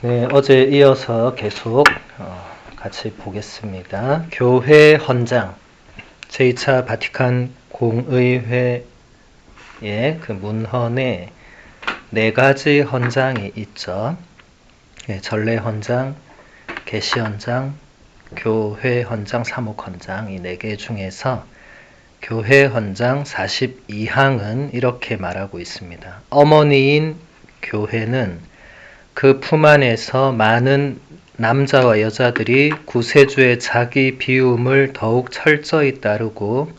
네, 어제 이어서 계속 같이 보겠습니다. 교회 헌장, 제2차 바티칸 공의회의 그 문헌에 네 가지 헌장이 있죠. 전례 헌장, 계시 헌장, 교회 헌장, 사목 헌장 이 네 개 중에서 교회 헌장 42항은 이렇게 말하고 있습니다. 어머니인 교회는 그 품 안에서 많은 남자와 여자들이 구세주의 자기 비움을 더욱 철저히 따르고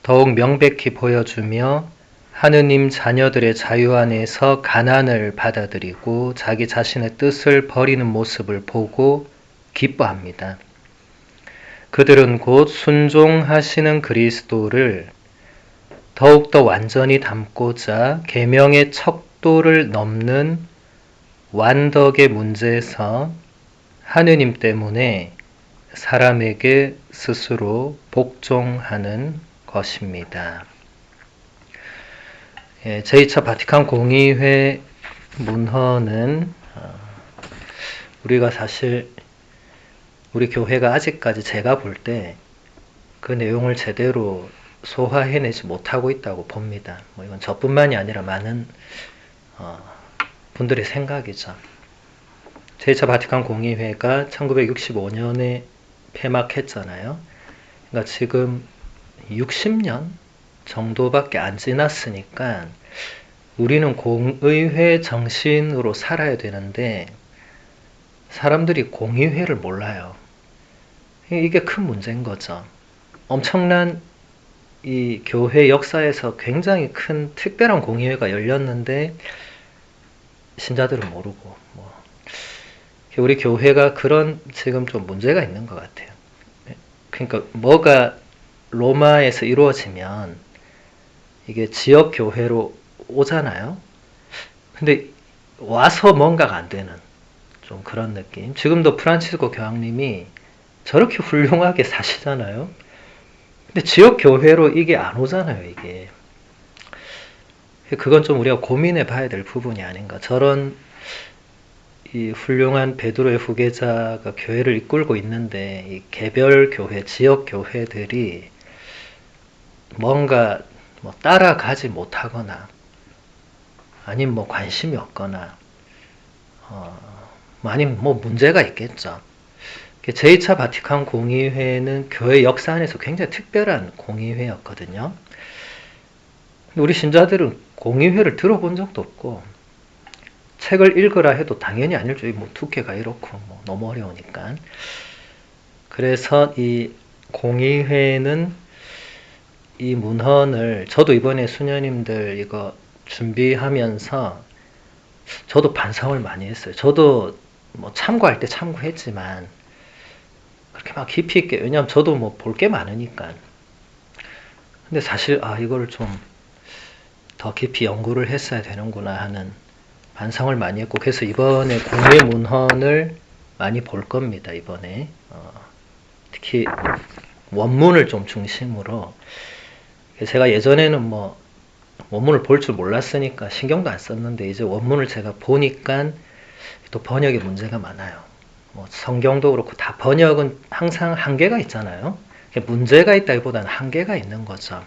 더욱 명백히 보여주며 하느님 자녀들의 자유 안에서 가난을 받아들이고 자기 자신의 뜻을 버리는 모습을 보고 기뻐합니다. 그들은 곧 순종하시는 그리스도를 더욱더 완전히 닮고자 계명의 척도를 넘는 완덕의 문제에서 하느님 때문에 사람에게 스스로 복종하는 것입니다. 제2차 바티칸 공의회 문헌은 우리가 사실 우리 교회가 아직까지 제가 볼 때 그 내용을 제대로 소화해내지 못하고 있다고 봅니다. 이건 저뿐만이 아니라 많은 분들의 생각이죠. 제2차 바티칸 공의회가 1965년에 폐막했잖아요. 그러니까 지금 60년 정도밖에 안 지났으니까 우리는 공의회 정신으로 살아야 되는데 사람들이 공의회를 몰라요. 이게 큰 문제인 거죠. 엄청난 이 교회 역사에서 굉장히 큰 특별한 공의회가 열렸는데 신자들은 모르고 우리 교회가 그런 지금 좀 문제가 있는 것 같아요. 그러니까 뭐가 로마에서 이루어지면 이게 지역 교회로 오잖아요. 근데 와서 뭔가가 안 되는 좀 그런 느낌. 지금도 프란치스코 교황님이 저렇게 훌륭하게 사시잖아요. 근데 지역 교회로 이게 안 오잖아요, 이게. 그건 좀 우리가 고민해 봐야 될 부분이 아닌가. 저런 이 훌륭한 베드로의 후계자가 교회를 이끌고 있는데 이 개별 교회, 지역 교회들이 뭔가 따라가지 못하거나 아니면 관심이 없거나 아니면 문제가 있겠죠. 제2차 바티칸 공의회는 교회 역사 안에서 굉장히 특별한 공의회였거든요. 우리 신자들은 공의회를 들어본 적도 없고 책을 읽으라 해도 당연히 안 읽죠. 두께가 이렇고 너무 어려우니까. 그래서 이 공의회는 이 문헌을 저도 이번에 수녀님들 이거 준비하면서 저도 반성을 많이 했어요. 저도 참고할 때 참고했지만 그렇게 막 깊이 있게, 왜냐면 저도 볼 게 많으니까. 근데 사실 이거를 좀 더 깊이 연구를 했어야 되는구나 하는 반성을 많이 했고, 그래서 이번에 공예 문헌을 많이 볼 겁니다. 이번에 특히 원문을 좀 중심으로. 제가 예전에는 원문을 볼 줄 몰랐으니까 신경도 안 썼는데 이제 원문을 제가 보니까 또 번역에 문제가 많아요. 성경도 그렇고 다 번역은 항상 한계가 있잖아요. 문제가 있다기보다는 한계가 있는 거죠.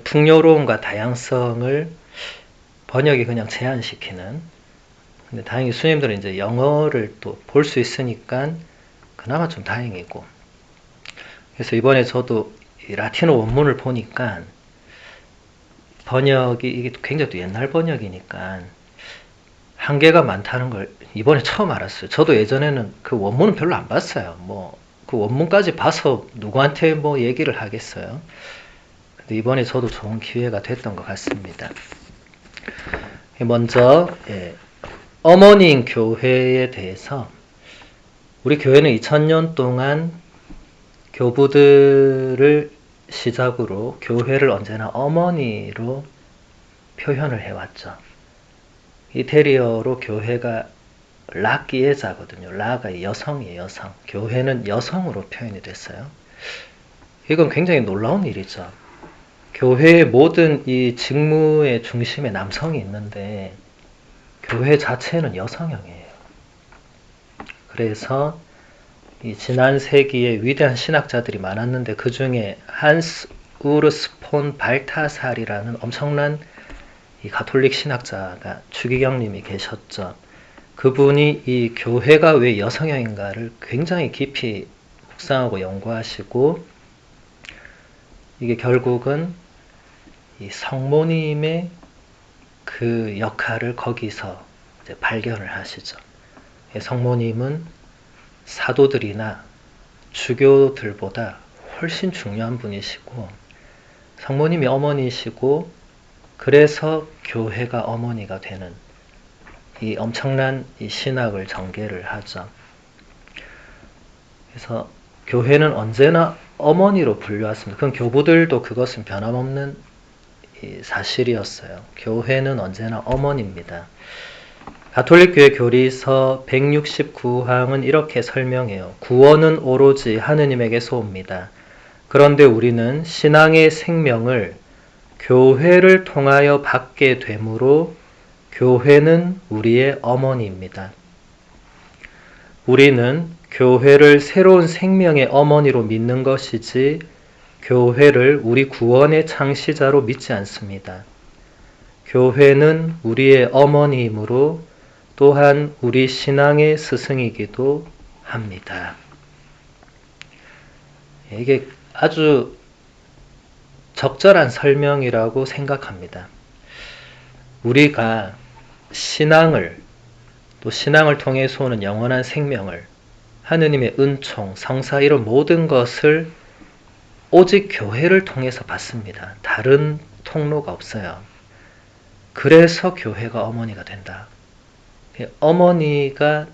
풍요로움과 다양성을 번역이 그냥 제한시키는. 근데 다행히 수님들은 이제 영어를 또 볼 수 있으니까 그나마 좀 다행이고. 그래서 이번에 저도 이 라틴어 원문을 보니까 번역이 이게 굉장히 또 옛날 번역이니까 한계가 많다는 걸 이번에 처음 알았어요. 저도 예전에는 그 원문은 별로 안 봤어요. 그 원문까지 봐서 누구한테 얘기를 하겠어요. 근데 이번에 저도 좋은 기회가 됐던 것 같습니다. 먼저 어머니인 교회에 대해서, 우리 교회는 2000년 동안 교부들을 시작으로 교회를 언제나 어머니로 표현을 해왔죠. 이태리어로 교회가 라끼에자거든요. 라가 여성이에요, 여성. 교회는 여성으로 표현이 됐어요. 이건 굉장히 놀라운 일이죠. 교회의 모든 이 직무의 중심에 남성이 있는데 교회 자체는 여성형이에요. 그래서 이 지난 세기에 위대한 신학자들이 많았는데 그 중에 한스 우르스 폰 발타살이라는 엄청난 이 가톨릭 신학자가 추기경님이 계셨죠. 그분이 이 교회가 왜 여성형인가를 굉장히 깊이 묵상하고 연구하시고 이게 결국은 이 성모님의 그 역할을 거기서 이제 발견을 하시죠. 성모님은 사도들이나 주교들보다 훨씬 중요한 분이시고 성모님이 어머니시고 그래서 교회가 어머니가 되는 이 엄청난 이 신학을 전개를 하죠. 그래서 교회는 언제나 어머니로 불려왔습니다. 그건 교부들도 그것은 변함없는 사실이었어요. 교회는 언제나 어머니입니다. 가톨릭 교회 교리서 169항은 이렇게 설명해요. 구원은 오로지 하느님에게서 옵니다. 그런데 우리는 신앙의 생명을 교회를 통하여 받게 되므로 교회는 우리의 어머니입니다. 우리는 교회를 새로운 생명의 어머니로 믿는 것이지 교회를 우리 구원의 창시자로 믿지 않습니다. 교회는 우리의 어머니이므로 또한 우리 신앙의 스승이기도 합니다. 이게 아주 적절한 설명이라고 생각합니다. 우리가 신앙을 또 신앙을 통해서 오는 영원한 생명을 하느님의 은총, 성사 이런 모든 것을 오직 교회를 통해서 받습니다. 다른 통로가 없어요. 그래서 교회가 어머니가 된다. 어머니가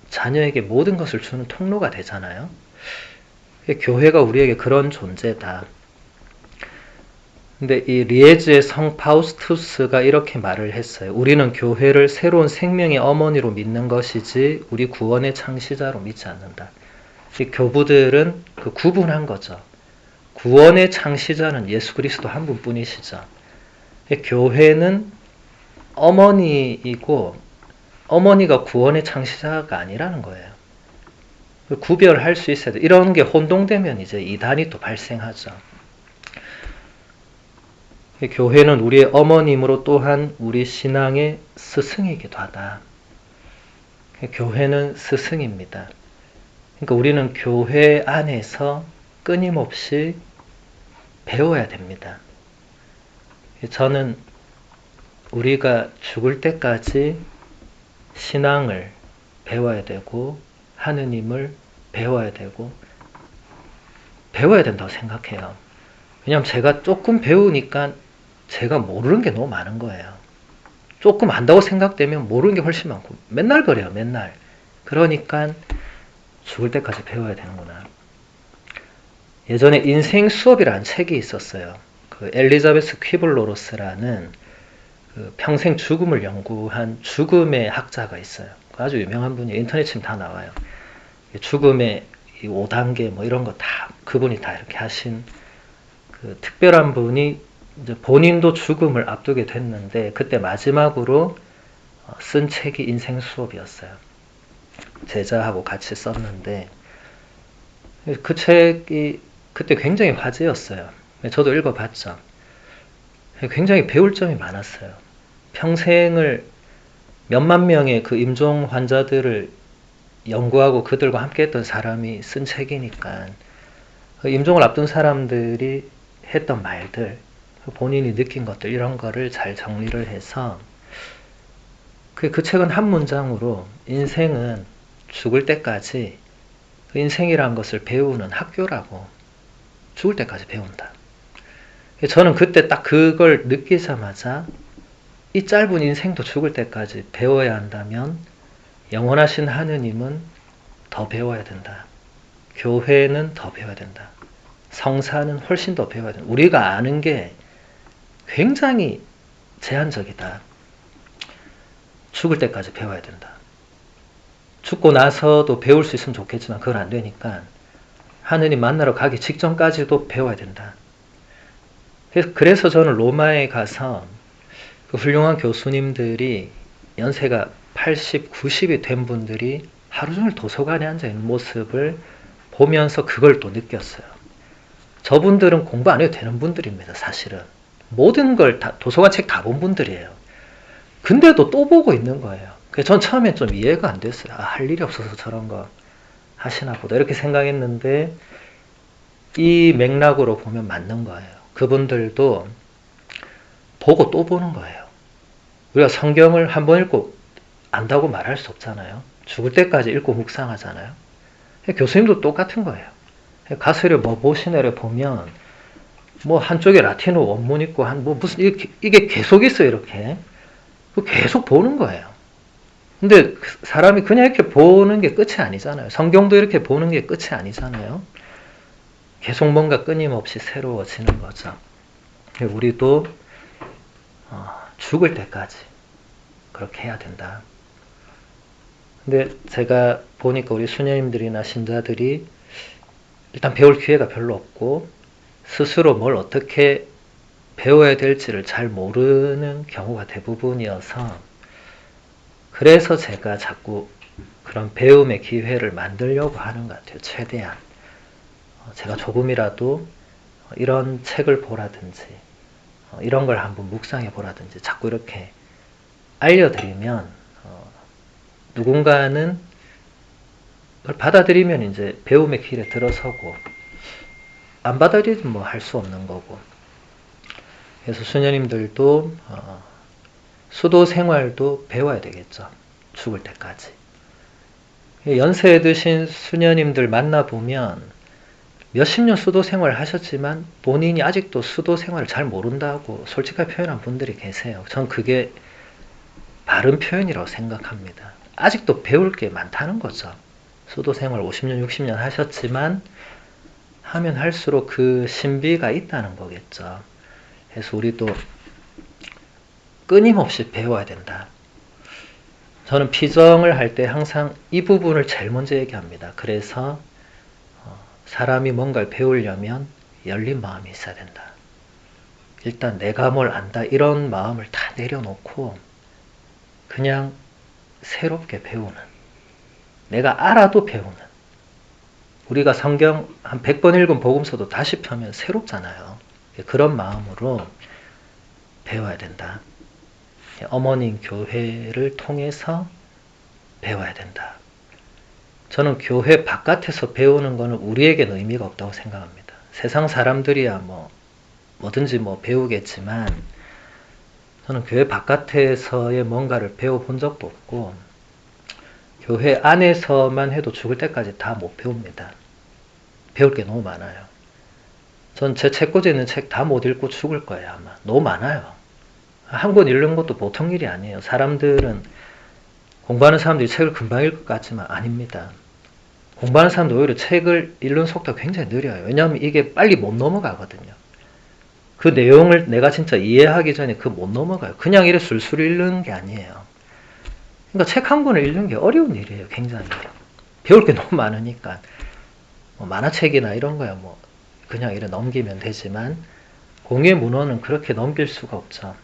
자녀에게 모든 것을 주는 통로가 되잖아요. 교회가 우리에게 그런 존재다. 근데 이 리에즈의 성 파우스투스가 이렇게 말을 했어요. 우리는 교회를 새로운 생명의 어머니로 믿는 것이지 우리 구원의 창시자로 믿지 않는다. 이 교부들은 그 구분한 거죠. 구원의 창시자는 예수 그리스도 한 분뿐이시죠. 교회는 어머니이고 어머니가 구원의 창시자가 아니라는 거예요. 구별할 수 있어야 돼. 이런 게 혼동되면 이제 이단이 또 발생하죠. 교회는 우리의 어머님으로 또한 우리 신앙의 스승이기도 하다. 교회는 스승입니다. 그러니까 우리는 교회 안에서 끊임없이 배워야 됩니다. 저는 우리가 죽을 때까지 신앙을 배워야 되고 하느님을 배워야 되고 배워야 된다고 생각해요. 왜냐하면 제가 조금 배우니까 제가 모르는 게 너무 많은 거예요. 조금 안다고 생각되면 모르는 게 훨씬 많고 맨날 그래요. 맨날. 그러니까 죽을 때까지 배워야 되는구나. 예전에 인생 수업이라는 책이 있었어요. 그 엘리자베스 퀴블로로스라는 그 평생 죽음을 연구한 죽음의 학자가 있어요. 아주 유명한 분이 인터넷 치면 다 나와요. 죽음의 5단계 뭐 이런 거 다 그분이 다 이렇게 하신 그 특별한 분이 이제 본인도 죽음을 앞두게 됐는데 그때 마지막으로 쓴 책이 인생 수업이었어요. 제자하고 같이 썼는데 그 책이 그때 굉장히 화제였어요. 저도 읽어봤죠. 굉장히 배울 점이 많았어요. 평생을 몇만 명의 그 임종 환자들을 연구하고 그들과 함께했던 사람이 쓴 책이니까 그 임종을 앞둔 사람들이 했던 말들, 본인이 느낀 것들 이런 거를 잘 정리를 해서 그 책은 한 문장으로 인생은 죽을 때까지 그 인생이란 것을 배우는 학교라고 죽을 때까지 배운다. 저는 그때 딱 그걸 느끼자마자 이 짧은 인생도 죽을 때까지 배워야 한다면 영원하신 하느님은 더 배워야 된다. 교회는 더 배워야 된다. 성사는 훨씬 더 배워야 된다. 우리가 아는 게 굉장히 제한적이다. 죽을 때까지 배워야 된다. 죽고 나서도 배울 수 있으면 좋겠지만 그건 안 되니까 하느님 만나러 가기 직전까지도 배워야 된다. 그래서 저는 로마에 가서 그 훌륭한 교수님들이 연세가 80, 90이 된 분들이 하루 종일 도서관에 앉아있는 모습을 보면서 그걸 또 느꼈어요. 저분들은 공부 안 해도 되는 분들입니다, 사실은. 모든 걸 다, 도서관 책 다 본 분들이에요. 근데도 또 보고 있는 거예요. 그래서 전 처음엔 좀 이해가 안 됐어요. 아, 할 일이 없어서 저런 거 하시나 보다. 이렇게 생각했는데, 이 맥락으로 보면 맞는 거예요. 그분들도 보고 또 보는 거예요. 우리가 성경을 한번 읽고 안다고 말할 수 없잖아요. 죽을 때까지 읽고 묵상하잖아요. 교수님도 똑같은 거예요. 가설을 뭐 보시나를 보면 뭐 한쪽에 라틴어 원문 있고 한 뭐 무슨 이게 계속 있어요. 이렇게 계속 보는 거예요. 근데 사람이 그냥 이렇게 보는 게 끝이 아니잖아요. 성경도 이렇게 보는 게 끝이 아니잖아요. 계속 뭔가 끊임없이 새로워지는 거죠. 우리도 죽을 때까지 그렇게 해야 된다. 근데 제가 보니까 우리 수녀님들이나 신자들이 일단 배울 기회가 별로 없고 스스로 뭘 어떻게 배워야 될지를 잘 모르는 경우가 대부분이어서 그래서 제가 자꾸 그런 배움의 기회를 만들려고 하는 것 같아요. 최대한. 제가 조금이라도 이런 책을 보라든지 이런 걸 한번 묵상해 보라든지 자꾸 이렇게 알려드리면 누군가는 그걸 받아들이면 이제 배움의 길에 들어서고 안 받아들이면 뭐 할 수 없는 거고. 그래서 수녀님들도 수도 생활도 배워야 되겠죠. 죽을 때까지. 연세에 드신 수녀님들 만나보면 몇십 년 수도 생활을 하셨지만 본인이 아직도 수도 생활을 잘 모른다고 솔직하게 표현한 분들이 계세요. 전 그게 바른 표현이라고 생각합니다. 아직도 배울 게 많다는 거죠. 수도 생활 50년, 60년 하셨지만 하면 할수록 그 신비가 있다는 거겠죠. 그래서 우리도 끊임없이 배워야 된다. 저는 피정을 할 때 항상 이 부분을 제일 먼저 얘기합니다. 그래서 사람이 뭔가를 배우려면 열린 마음이 있어야 된다. 일단 내가 뭘 안다 이런 마음을 다 내려놓고 그냥 새롭게 배우는, 내가 알아도 배우는. 우리가 성경 한 100번 읽은 복음서도 다시 펴면 새롭잖아요. 그런 마음으로 배워야 된다. 어머님 교회를 통해서 배워야 된다. 저는 교회 바깥에서 배우는 것은 우리에게는 의미가 없다고 생각합니다. 세상 사람들이야 뭐든지 배우겠지만 저는 교회 바깥에서의 뭔가를 배워본 적도 없고 교회 안에서만 해도 죽을 때까지 다 못 배웁니다. 배울 게 너무 많아요. 전 제 책꽂이에 있는 책 다 못 읽고 죽을 거예요, 아마. 너무 많아요. 한 권 읽는 것도 보통 일이 아니에요. 공부하는 사람들이 책을 금방 읽을 것 같지만 아닙니다. 공부하는 사람도 오히려 책을 읽는 속도가 굉장히 느려요. 왜냐하면 이게 빨리 못 넘어가거든요. 그 내용을 내가 진짜 이해하기 전에 못 넘어가요. 그냥 이래 술술 읽는 게 아니에요. 그러니까 책 한 권을 읽는 게 어려운 일이에요. 굉장히. 배울 게 너무 많으니까. 만화책이나 이런 거야 그냥 이래 넘기면 되지만 공예 문헌은 그렇게 넘길 수가 없죠.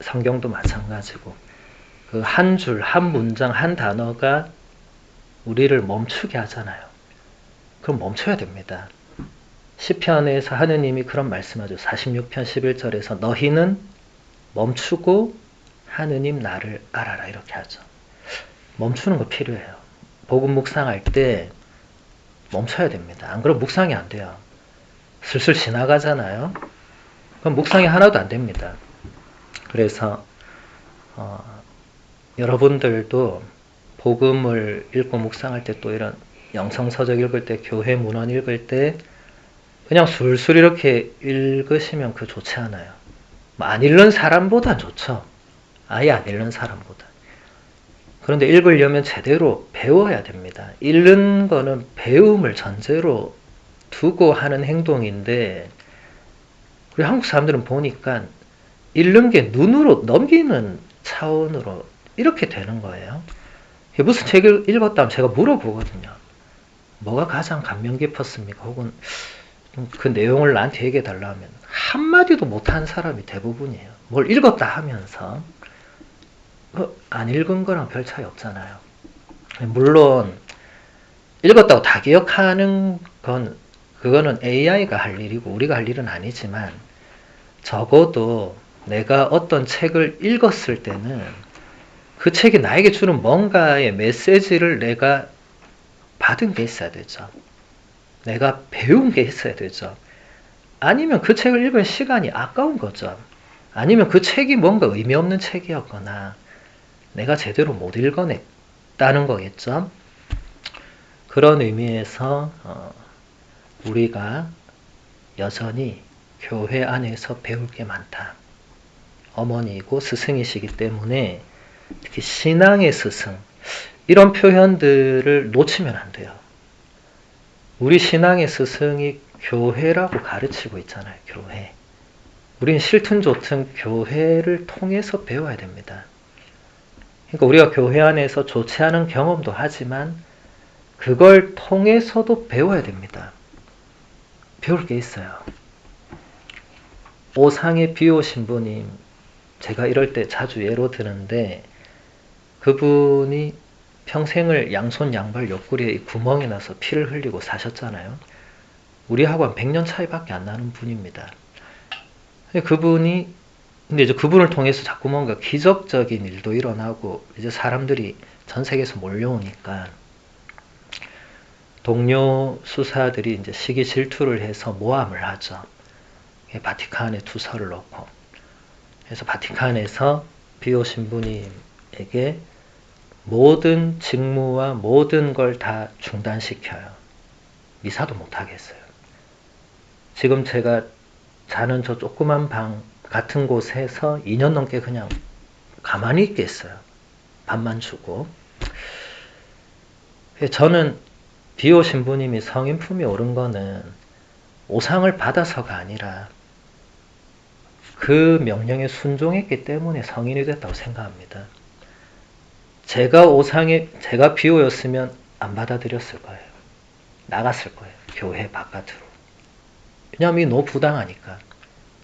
성경도 마찬가지고 그 한 줄, 한 문장, 한 단어가 우리를 멈추게 하잖아요. 그럼 멈춰야 됩니다. 시편에서 하느님이 그런 말씀하죠. 46편 11절에서 너희는 멈추고 하느님 나를 알아라 이렇게 하죠. 멈추는 거 필요해요. 복음 묵상할 때 멈춰야 됩니다. 안 그러면 묵상이 안 돼요. 슬슬 지나가잖아요. 그럼 묵상이 하나도 안 됩니다. 그래서 여러분들도 복음을 읽고 묵상할 때 또 이런 영성서적 읽을 때 교회 문헌 읽을 때 그냥 술술 이렇게 읽으시면 좋지 않아요. 안 읽는 사람보다 좋죠. 아예 안 읽는 사람보다. 그런데 읽으려면 제대로 배워야 됩니다. 읽는 거는 배움을 전제로 두고 하는 행동인데 우리 한국 사람들은 보니까 읽는 게 눈으로 넘기는 차원으로 이렇게 되는 거예요. 무슨 책을 읽었다면 제가 물어보거든요. 뭐가 가장 감명 깊었습니까? 혹은 그 내용을 나한테 얘기해 달라 하면 한마디도 못하는 사람이 대부분이에요. 뭘 읽었다 하면서 안 읽은 거랑 별 차이 없잖아요. 물론 읽었다고 다 기억하는 그거는 AI가 할 일이고 우리가 할 일은 아니지만 적어도 내가 어떤 책을 읽었을 때는 그 책이 나에게 주는 뭔가의 메시지를 내가 받은 게 있어야 되죠. 내가 배운 게 있어야 되죠. 아니면 그 책을 읽은 시간이 아까운 거죠. 아니면 그 책이 뭔가 의미 없는 책이었거나 내가 제대로 못 읽어냈다는 거겠죠. 그런 의미에서 우리가 여전히 교회 안에서 배울 게 많다. 어머니이고 스승이시기 때문에 특히 신앙의 스승 이런 표현들을 놓치면 안 돼요. 우리 신앙의 스승이 교회라고 가르치고 있잖아요. 교회. 우린 싫든 좋든 교회를 통해서 배워야 됩니다. 그러니까 우리가 교회 안에서 좋지 않은 경험도 하지만 그걸 통해서도 배워야 됩니다. 배울 게 있어요. 오상의 비오 신부님, 제가 이럴 때 자주 예로 드는데 그분이 평생을 양손 양발 옆구리에 구멍이 나서 피를 흘리고 사셨잖아요. 우리하고 한 100년 차이밖에 안 나는 분입니다. 근데 이제 그분을 통해서 자꾸 뭔가 기적적인 일도 일어나고 이제 사람들이 전 세계에서 몰려오니까 동료 수사들이 이제 시기 질투를 해서 모함을 하죠. 바티칸에 투서를 넣고. 그래서 바티칸에서 비오 신부님에게 모든 직무와 모든 걸 다 중단시켜요. 미사도 못하겠어요. 지금 제가 자는 저 조그만 방 같은 곳에서 2년 넘게 그냥 가만히 있겠어요. 밥만 주고. 저는 비오 신부님이 성인 품에 오른 거는 오상을 받아서가 아니라 그 명령에 순종했기 때문에 성인이 됐다고 생각합니다. 제가 비오였으면 안 받아들였을 거예요. 나갔을 거예요. 교회 바깥으로. 왜냐하면 이게 너무 부당하니까.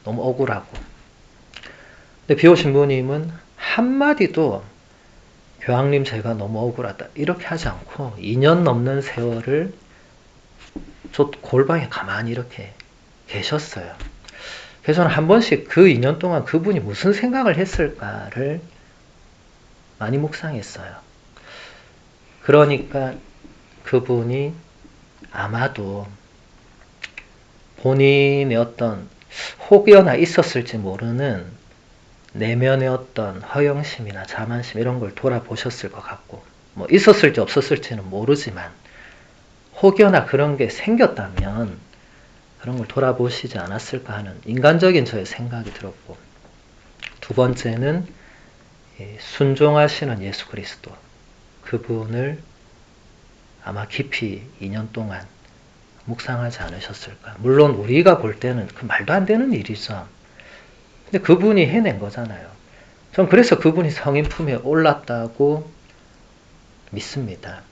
너무 억울하고. 근데 비오 신부님은 한마디도 교황님 제가 너무 억울하다 이렇게 하지 않고 2년 넘는 세월을 저 골방에 가만히 이렇게 계셨어요. 그래서 저는 한 번씩 그 2년 동안 그분이 무슨 생각을 했을까를 많이 묵상했어요. 그러니까 그분이 아마도 본인의 어떤 혹여나 있었을지 모르는 내면의 어떤 허영심이나 자만심 이런 걸 돌아보셨을 것 같고 뭐 있었을지 없었을지는 모르지만 혹여나 그런 게 생겼다면 그런 걸 돌아보시지 않았을까 하는 인간적인 저의 생각이 들었고 두 번째는 순종하시는 예수 그리스도 그분을 아마 깊이 2년 동안 묵상하지 않으셨을까. 물론 우리가 볼 때는 그 말도 안 되는 일이죠. 근데 그분이 해낸 거잖아요. 전 그래서 그분이 성인 품에 올랐다고 믿습니다.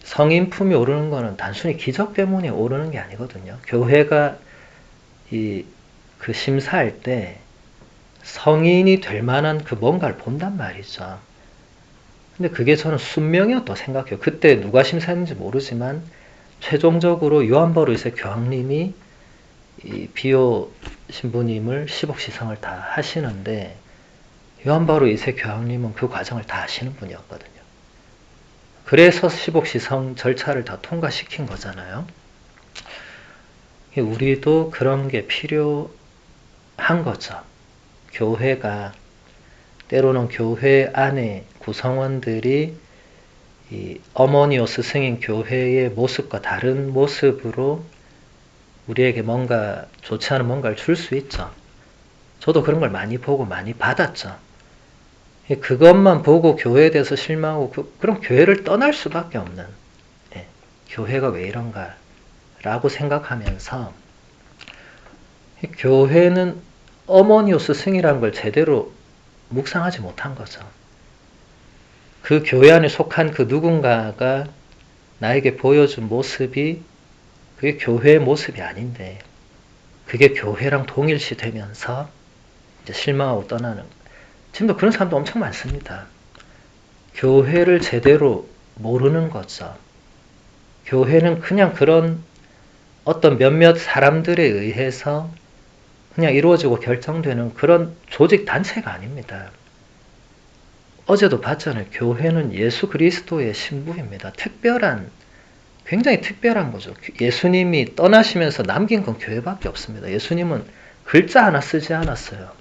성인 품에 오르는 거는 단순히 기적 때문에 오르는 게 아니거든요. 교회가 그 심사할 때 성인이 될 만한 그 뭔가를 본단 말이죠. 근데 그게 저는 순명이었다고 생각해요. 그때 누가 심사했는지 모르지만 최종적으로 요한 바울 2세 교황님이 이 비오 신부님을 10옥시성을 다 하시는데 요한 바울 2세 교황님은 그 과정을 다 하시는 분이었거든요. 그래서 10옥시성 절차를 다 통과시킨 거잖아요. 우리도 그런 게 필요한 거죠. 교회가 때로는 교회 안에 구성원들이 이 어머니오 스승인 교회의 모습과 다른 모습으로 우리에게 뭔가 좋지 않은 뭔가를 줄 수 있죠. 저도 그런 걸 많이 보고 많이 받았죠. 그것만 보고 교회에 대해서 실망하고 그럼 교회를 떠날 수밖에 없는 교회가 왜 이런가 라고 생각하면서 교회는 어머니오 스승이라는 걸 제대로 묵상하지 못한 거죠. 그 교회 안에 속한 그 누군가가 나에게 보여준 모습이 그게 교회의 모습이 아닌데 그게 교회랑 동일시 되면서 이제 실망하고 떠나는 지금도 그런 사람도 엄청 많습니다. 교회를 제대로 모르는 거죠. 교회는 그냥 그런 어떤 몇몇 사람들에 의해서 그냥 이루어지고 결정되는 그런 조직 단체가 아닙니다. 어제도 봤잖아요. 교회는 예수 그리스도의 신부입니다. 굉장히 특별한 거죠. 예수님이 떠나시면서 남긴 건 교회밖에 없습니다. 예수님은 글자 하나 쓰지 않았어요.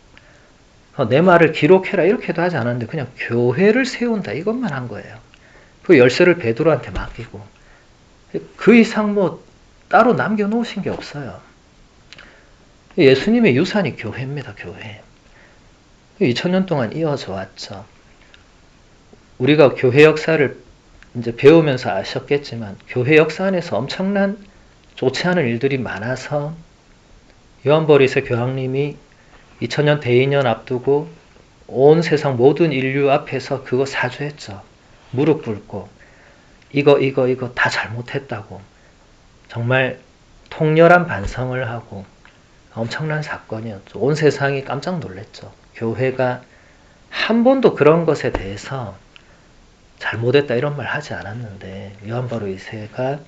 내 말을 기록해라 이렇게도 하지 않았는데 그냥 교회를 세운다 이것만 한 거예요. 그 열쇠를 베드로한테 맡기고 그 이상 뭐 따로 남겨놓으신 게 없어요. 예수님의 유산이 교회입니다. 교회. 2000년 동안 이어져 왔죠. 우리가 교회 역사를 이제 배우면서 아셨겠지만 교회 역사 안에서 엄청난 좋지 않은 일들이 많아서 요한보리스 교황님이 2000년 대인년 앞두고 온 세상 모든 인류 앞에서 그거 사죄했죠. 무릎 꿇고 이거 다 잘못했다고 정말 통렬한 반성을 하고 엄청난 사건이었죠. 온 세상이 깜짝 놀랐죠. 교회가 한 번도 그런 것에 대해서 잘못했다 이런 말 하지 않았는데 요한바로 2세가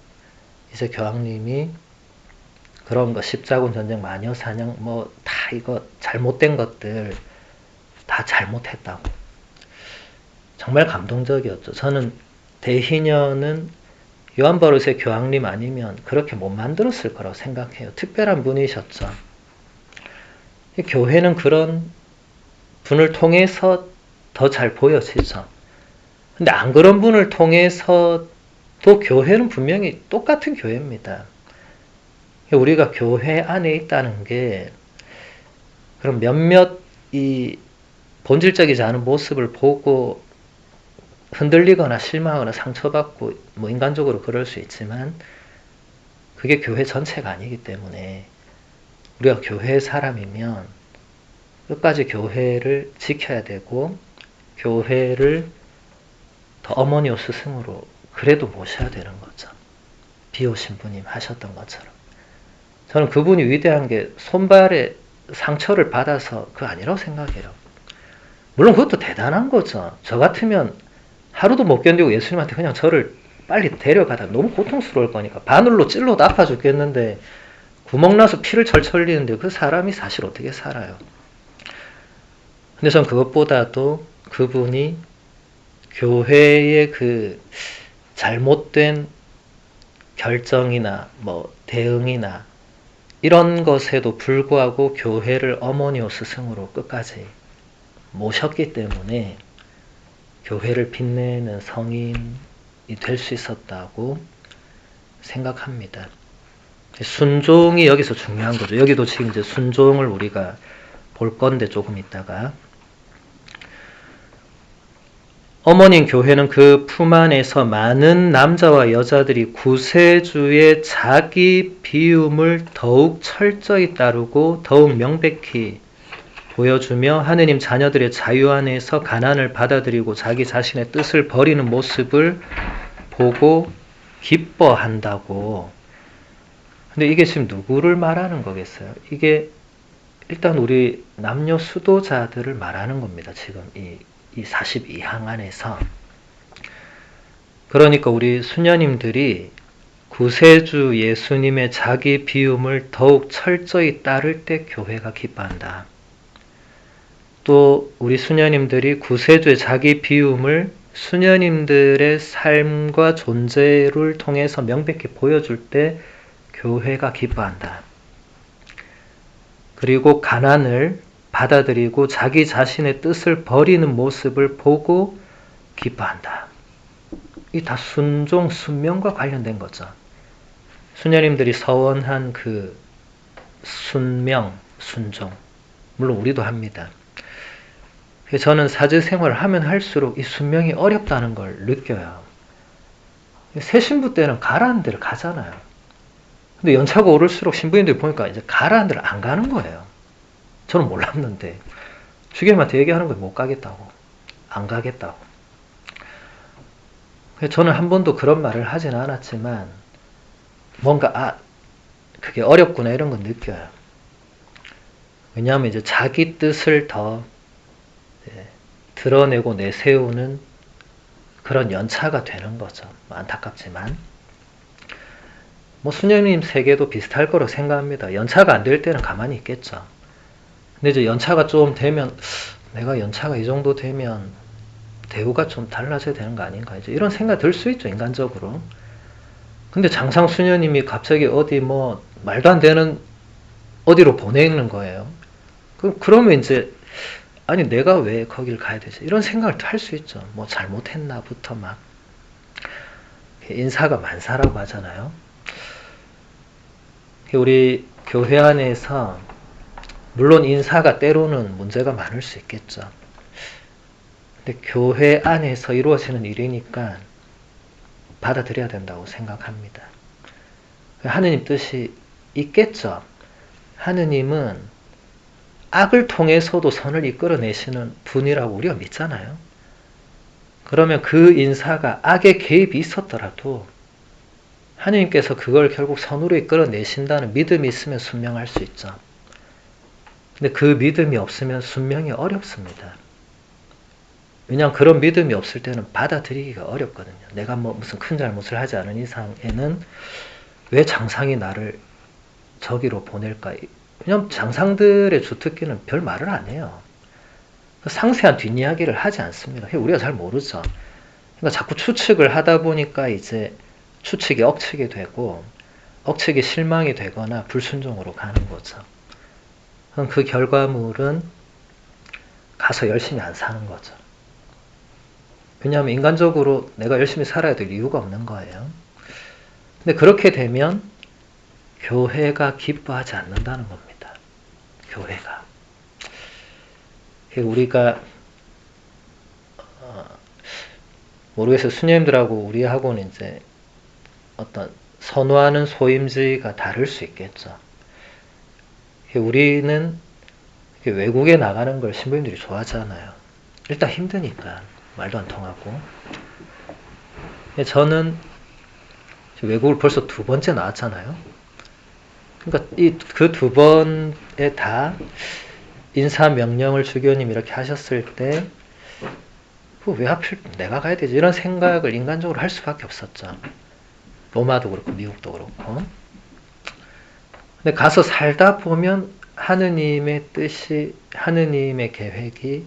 이제 교황님이 그런 거 십자군 전쟁 마녀 사냥 뭐 다 이거 잘못된 것들 다 잘못했다고 정말 감동적이었죠. 저는 대희년은 요한바로 2세 교황님 아니면 그렇게 못 만들었을 거라고 생각해요. 특별한 분이셨죠. 교회는 그런 분을 통해서 더 잘 보여지죠. 근데 안 그런 분을 통해서도 교회는 분명히 똑같은 교회입니다. 우리가 교회 안에 있다는 게 그런 몇몇 이 본질적이지 않은 모습을 보고 흔들리거나 실망하거나 상처받고 뭐 인간적으로 그럴 수 있지만 그게 교회 전체가 아니기 때문에 우리가 교회 사람이면 끝까지 교회를 지켜야 되고 교회를 더 어머니오 스승으로 그래도 모셔야 되는 거죠. 비오 신부님 하셨던 것처럼. 저는 그분이 위대한 게 손발에 상처를 받아서 그거 아니라고 생각해요. 물론 그것도 대단한 거죠. 저 같으면 하루도 못 견디고 예수님한테 그냥 저를 빨리 데려가다 너무 고통스러울 거니까 바늘로 찔러도 아파 죽겠는데 구멍 나서 피를 철철 흘리는데 그 사람이 사실 어떻게 살아요. 근데 전 그것보다도 그분이 교회의 그 잘못된 결정이나 뭐 대응이나 이런 것에도 불구하고 교회를 어머니오 스승으로 끝까지 모셨기 때문에 교회를 빛내는 성인이 될 수 있었다고 생각합니다. 순종이 여기서 중요한 거죠. 여기도 지금 이제 순종을 우리가 볼 건데 조금 있다가 어머님 교회는 그 품 안에서 많은 남자와 여자들이 구세주의 자기 비움을 더욱 철저히 따르고 더욱 명백히 보여주며 하느님 자녀들의 자유 안에서 가난을 받아들이고 자기 자신의 뜻을 버리는 모습을 보고 기뻐한다고. 근데 이게 지금 누구를 말하는 거겠어요? 이게 일단 우리 남녀 수도자들을 말하는 겁니다. 지금 이 42항 안에서. 그러니까 우리 수녀님들이 구세주 예수님의 자기 비움을 더욱 철저히 따를 때 교회가 기뻐한다. 또 우리 수녀님들이 구세주의 자기 비움을 수녀님들의 삶과 존재를 통해서 명백히 보여줄 때 교회가 기뻐한다. 그리고 가난을 받아들이고 자기 자신의 뜻을 버리는 모습을 보고 기뻐한다. 이 다 순종, 순명과 관련된 거죠. 수녀님들이 서원한 그 순명, 순종. 물론 우리도 합니다. 저는 사제 생활을 하면 할수록 이 순명이 어렵다는 걸 느껴요. 새 신부 때는 가라는 데를 가잖아요. 근데 연차가 오를수록 신부님들이 보니까 이제 가라는 데를 안 가는 거예요. 저는 몰랐는데 주교님한테 얘기하는 거예요. 못 가겠다고. 안 가겠다고. 저는 한 번도 그런 말을 하진 않았지만 뭔가 그게 어렵구나 이런 건 느껴요. 왜냐하면 이제 자기 뜻을 더 드러내고 내세우는 그 그런 연차가 되는 거죠. 안타깝지만. 뭐 수녀님 세계도 비슷할 거로 생각합니다. 연차가 안 될 때는 가만히 있겠죠. 근데 이제 연차가 좀 되면 내가 연차가 이 정도 되면 대우가 좀 달라져야 되는 거 아닌가 이제 이런 생각 들 수 있죠, 인간적으로. 근데 장상 수녀님이 갑자기 어디 뭐 말도 안 되는 어디로 보내는 거예요. 그러면 이제 아니 내가 왜 거길 가야 되지? 이런 생각을 할 수 있죠. 뭐 잘못했나부터 막 인사가 만사라고 하잖아요. 우리 교회 안에서 물론 인사가 때로는 문제가 많을 수 있겠죠. 근데 교회 안에서 이루어지는 일이니까 받아들여야 된다고 생각합니다. 하느님 뜻이 있겠죠. 하느님은 악을 통해서도 선을 이끌어내시는 분이라고 우리가 믿잖아요. 그러면 그 인사가 악의 개입이 있었더라도 하느님께서 그걸 결국 선으로 이끌어내신다는 믿음이 있으면 순명할 수 있죠. 근데 그 믿음이 없으면 순명이 어렵습니다. 왜냐하면 그런 믿음이 없을 때는 받아들이기가 어렵거든요. 내가 뭐 무슨 큰 잘못을 하지 않은 이상에는 왜 장상이 나를 저기로 보낼까? 왜냐하면 장상들의 주특기는 별 말을 안 해요. 상세한 뒷이야기를 하지 않습니다. 우리가 잘 모르죠. 그러니까 자꾸 추측을 하다 보니까 이제 추측이 억측이 되고 억측이 실망이 되거나 불순종으로 가는 거죠. 그럼 그 결과물은 가서 열심히 안 사는 거죠. 왜냐하면 인간적으로 내가 열심히 살아야 될 이유가 없는 거예요. 근데 그렇게 되면 교회가 기뻐하지 않는다는 겁니다. 교회가. 우리가 모르겠어요. 수녀님들하고 우리하고는 이제 어떤 선호하는 소임지가 다를 수 있겠죠. 우리는 외국에 나가는 걸 신부님들이 좋아하잖아요. 일단 힘드니까 말도 안 통하고. 저는 외국을 벌써 2번째 나왔잖아요. 그러니까 그 2번에 다 인사 명령을 주교님이 이렇게 하셨을 때 왜 하필 내가 가야 되지? 이런 생각을 인간적으로 할 수밖에 없었죠. 로마도 그렇고 미국도 그렇고. 근데 가서 살다 보면 하느님의 뜻이, 하느님의 계획이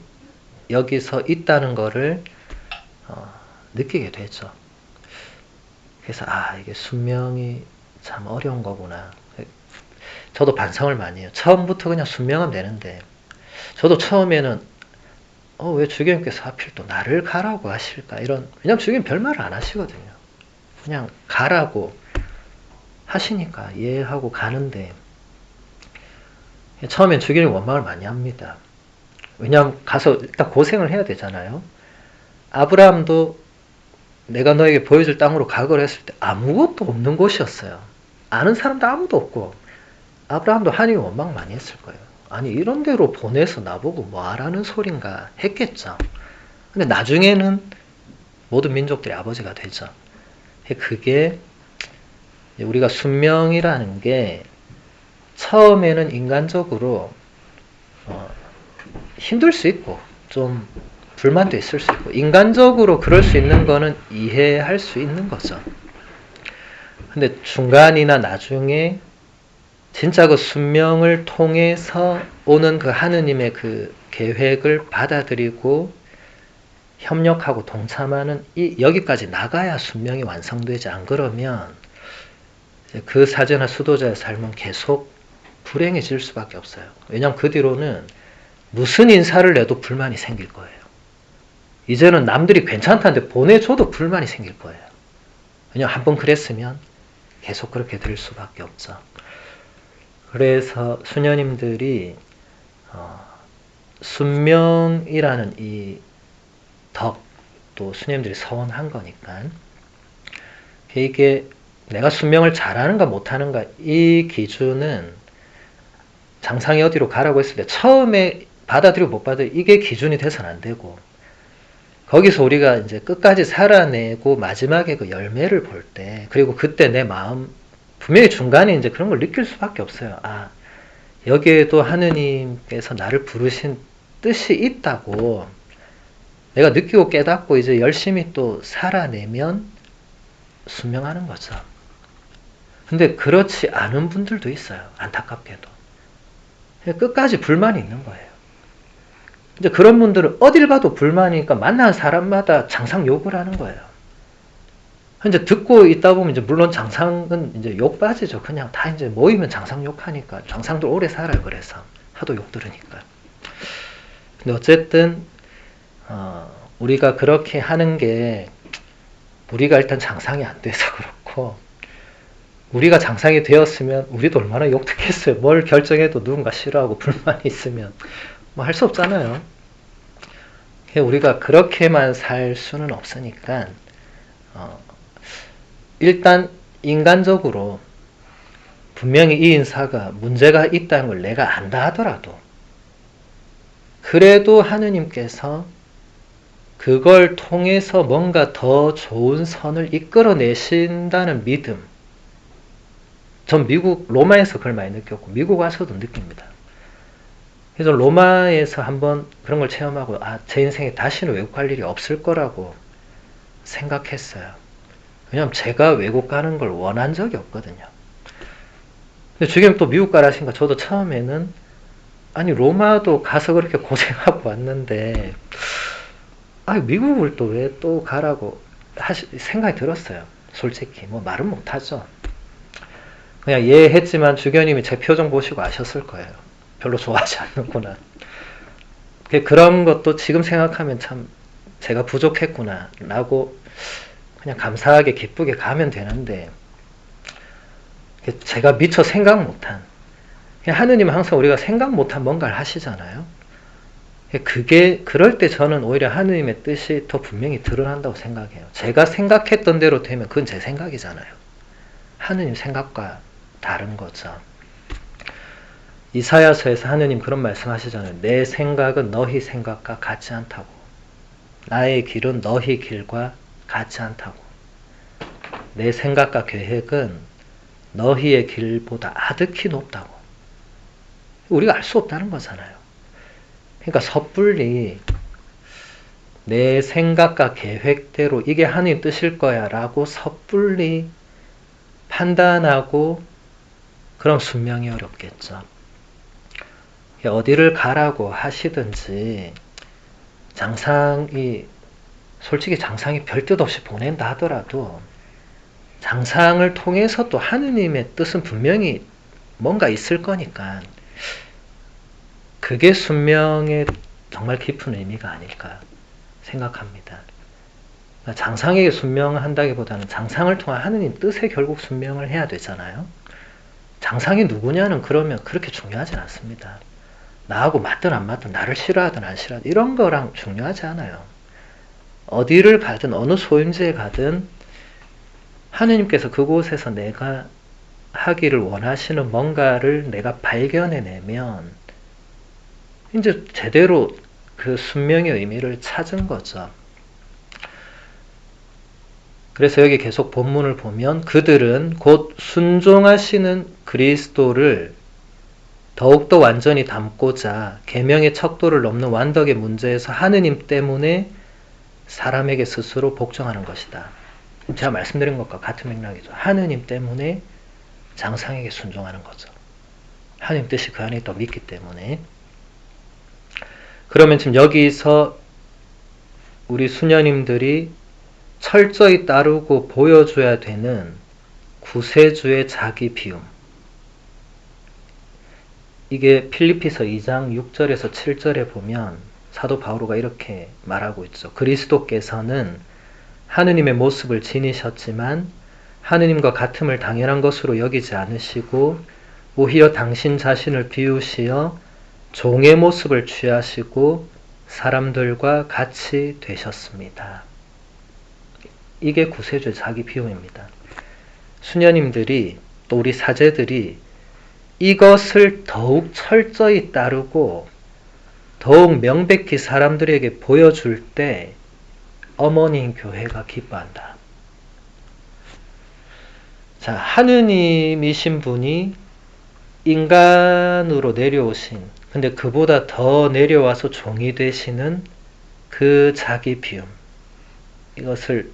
여기서 있다는 거를 느끼게 되죠. 그래서 이게 순명이 참 어려운 거구나. 저도 반성을 많이 해요. 처음부터 그냥 순명하면 되는데 저도 처음에는 왜 주교님께서 하필 또 나를 가라고 하실까 이런, 왜냐면 주교님 별말을 안 하시거든요. 그냥 가라고 하시니까 이해하고 가는데 처음엔 주교님 원망을 많이 합니다. 왜냐하면 가서 일단 고생을 해야 되잖아요. 아브라함도 내가 너에게 보여줄 땅으로 가거라 했을 때 아무것도 없는 곳이었어요. 아는 사람도 아무도 없고 아브라함도 하나님 원망 많이 했을 거예요. 아니 이런 데로 보내서 나보고 뭐 하라는 소린가 했겠죠. 근데 나중에는 모든 민족들이 아버지가 되죠. 그게 우리가 순명이라는 게 처음에는 인간적으로 힘들 수 있고 좀 불만도 있을 수 있고 인간적으로 그럴 수 있는 거는 이해할 수 있는 거죠. 근데 중간이나 나중에 진짜 그 순명을 통해서 오는 그 하느님의 그 계획을 받아들이고 협력하고 동참하는 여기까지 나가야 순명이 완성되지, 안 그러면 그 사제나 수도자의 삶은 계속 불행해질 수밖에 없어요. 왜냐하면 그 뒤로는 무슨 인사를 내도 불만이 생길 거예요. 이제는 남들이 괜찮다는데 보내줘도 불만이 생길 거예요. 왜냐하면 한번 그랬으면 계속 그렇게 될 수밖에 없죠. 그래서 수녀님들이 순명이라는 이 덕도 수녀님들이 서원한 거니까 이게 내가 순명을 잘하는가 못하는가 이 기준은 장상이 어디로 가라고 했을 때 처음에 받아들이고 못 받아들이고 이게 기준이 돼서는 안 되고 거기서 우리가 이제 끝까지 살아내고 마지막에 그 열매를 볼 때 그리고 그때 내 마음 분명히 중간에 이제 그런 걸 느낄 수밖에 없어요. 여기에도 하느님께서 나를 부르신 뜻이 있다고. 내가 느끼고 깨닫고 이제 열심히 또 살아내면 순명하는 거죠. 근데 그렇지 않은 분들도 있어요. 안타깝게도. 끝까지 불만이 있는 거예요. 이제 그런 분들은 어딜 가도 불만이니까 만난 사람마다 장상 욕을 하는 거예요. 이제 듣고 있다 보면 이제 물론 장상은 이제 욕 빠지죠. 그냥 다 이제 모이면 장상 욕하니까. 장상도 오래 살아요. 그래서 하도 욕 들으니까. 근데 어쨌든 우리가 그렇게 하는 게 우리가 일단 장상이 안 돼서 그렇고, 우리가 장상이 되었으면 우리도 얼마나 욕 듣겠어요. 뭘 결정해도 누군가 싫어하고 불만이 있으면 뭐 할 수 없잖아요. 우리가 그렇게만 살 수는 없으니까 일단 인간적으로 분명히 이 인사가 문제가 있다는 걸 내가 안다 하더라도 그래도 하느님께서 그걸 통해서 뭔가 더 좋은 선을 이끌어내신다는 믿음. 전 미국 로마에서 그걸 많이 느꼈고 미국 와서도 느낍니다. 그래서 로마에서 한번 그런 걸 체험하고 제 인생에 다시는 외국 갈 일이 없을 거라고 생각했어요. 왜냐하면 제가 외국 가는 걸 원한 적이 없거든요. 근데 지금 또 미국 가라신가 저도 처음에는 로마도 가서 그렇게 고생하고 왔는데 미국을 또 왜 또 가라고 생각이 들었어요. 솔직히 뭐 말은 못하죠. 그냥 이해했지만 주교님이 제 표정 보시고 아셨을 거예요. 별로 좋아하지 않는구나. 그런 것도 지금 생각하면 참 제가 부족했구나 라고 그냥 감사하게 기쁘게 가면 되는데, 제가 미처 생각 못한, 하느님은 항상 우리가 생각 못한 뭔가를 하시잖아요. 그럴 때 저는 오히려 하느님의 뜻이 더 분명히 드러난다고 생각해요. 제가 생각했던 대로 되면 그건 제 생각이잖아요. 하느님 생각과 다른 거죠. 이사야서에서 하느님 그런 말씀 하시잖아요. 내 생각은 너희 생각과 같지 않다고. 나의 길은 너희 길과 같지 않다고. 내 생각과 계획은 너희의 길보다 아득히 높다고. 우리가 알 수 없다는 거잖아요. 그러니까 섣불리 내 생각과 계획대로 이게 하느님 뜻일 거야 라고 섣불리 판단하고 그럼 순명이 어렵겠죠. 어디를 가라고 하시든지 솔직히 장상이 별 뜻 없이 보낸다 하더라도 장상을 통해서 또 하느님의 뜻은 분명히 뭔가 있을 거니까 그게 순명의 정말 깊은 의미가 아닐까 생각합니다. 장상에게 순명한다기보다는 장상을 통한 하느님 뜻에 결국 순명을 해야 되잖아요. 장상이 누구냐는 그러면 그렇게 중요하진 않습니다. 나하고 맞든 안 맞든, 나를 싫어하든 안 싫어하든 이런 거랑 중요하지 않아요. 어디를 가든 어느 소임지에 가든 하느님께서 그곳에서 내가 하기를 원하시는 뭔가를 내가 발견해내면 이제 제대로 그 순명의 의미를 찾은 거죠. 그래서 여기 계속 본문을 보면 그들은 곧 순종하시는 그리스도를 더욱더 완전히 담고자 계명의 척도를 넘는 완덕의 문제에서 하느님 때문에 사람에게 스스로 복종하는 것이다. 제가 말씀드린 것과 같은 맥락이죠. 하느님 때문에 장상에게 순종하는 거죠. 하느님 뜻이 그 안에 있다고 믿기 때문에. 그러면 지금 여기서 우리 수녀님들이 철저히 따르고 보여줘야 되는 구세주의 자기 비움. 이게 필리피서 2장 6절에서 7절에 보면 사도 바오로가 이렇게 말하고 있죠. 그리스도께서는 하느님의 모습을 지니셨지만 하느님과 같음을 당연한 것으로 여기지 않으시고 오히려 당신 자신을 비우시어 종의 모습을 취하시고 사람들과 같이 되셨습니다. 이게 구세주의 자기 비움입니다. 수녀님들이 또 우리 사제들이 이것을 더욱 철저히 따르고 더욱 명백히 사람들에게 보여줄 때 어머니인 교회가 기뻐한다. 자, 하느님이신 분이 인간으로 내려오신, 근데 그보다 더 내려와서 종이 되시는 그 자기 비움, 이것을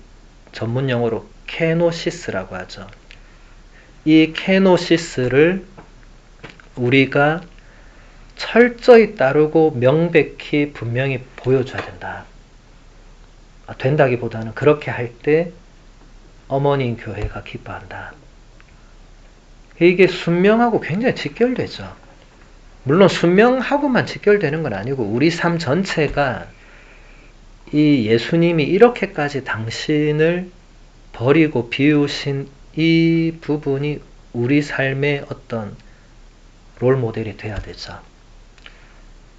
전문 용어로 케노시스라고 하죠. 이 케노시스를 우리가 철저히 따르고 명백히 분명히 보여줘야 된다. 된다기보다는 그렇게 할 때 어머니 교회가 기뻐한다. 이게 순명하고 굉장히 직결되죠. 물론 순명하고만 직결되는 건 아니고 우리 삶 전체가 이 예수님이 이렇게까지 당신을 버리고 비우신 이 부분이 우리 삶의 어떤 롤 모델이 돼야 되죠.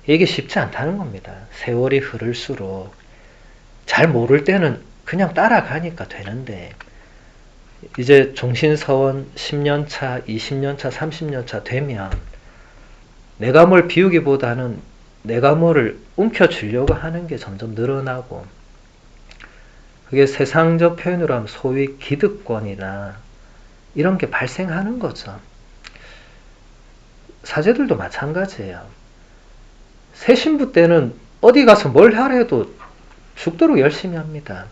이게 쉽지 않다는 겁니다. 세월이 흐를수록 잘 모를 때는 그냥 따라가니까 되는데 이제 종신서원 10년차, 20년차, 30년차 되면 내가 뭘 비우기보다는 내가 뭐를 움켜쥐려고 하는 게 점점 늘어나고 그게 세상적 표현으로 하면 소위 기득권이나 이런 게 발생하는 거죠. 사제들도 마찬가지예요. 새 신부 때는 어디 가서 뭘 하래도 죽도록 열심히 합니다.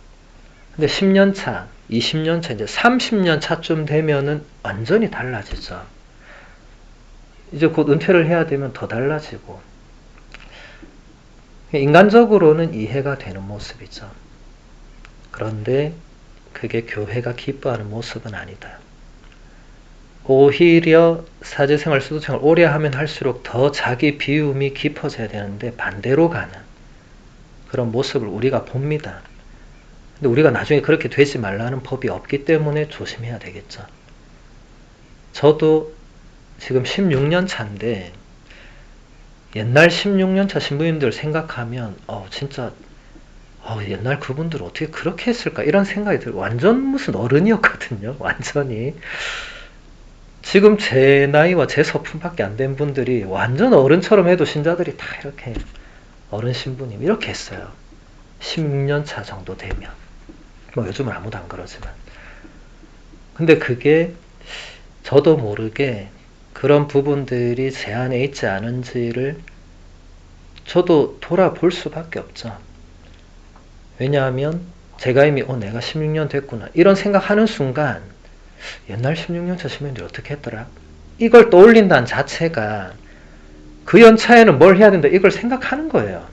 근데 10년차, 20년차, 이제 30년차쯤 되면은 완전히 달라지죠. 이제 곧 은퇴를 해야 되면 더 달라지고. 인간적으로는 이해가 되는 모습이죠. 그런데 그게 교회가 기뻐하는 모습은 아니다. 오히려 사제생활, 수도생활 오래 하면 할수록 더 자기 비움이 깊어져야 되는데 반대로 가는 그런 모습을 우리가 봅니다. 근데 우리가 나중에 그렇게 되지 말라는 법이 없기 때문에 조심해야 되겠죠. 저도 지금 16년 차인데 옛날 16년 차 신부님들 생각하면 진짜 옛날 그분들 어떻게 그렇게 했을까 이런 생각이 들어요. 완전 무슨 어른이었거든요. 완전히. 지금 제 나이와 제 서품밖에 안 된 분들이 완전 어른처럼 해도 신자들이 다 이렇게 어른 신부님 이렇게 했어요. 16년 차 정도 되면. 뭐 요즘은 아무도 안 그러지만. 근데 그게 저도 모르게 그런 부분들이 제 안에 있지 않은지를 저도 돌아볼 수밖에 없죠. 왜냐하면 제가 이미 내가 16년 됐구나 이런 생각하는 순간 옛날 16년 차 신부님들이 어떻게 했더라? 이걸 떠올린다는 자체가 그 연차에는 뭘 해야 된다 이걸 생각하는 거예요.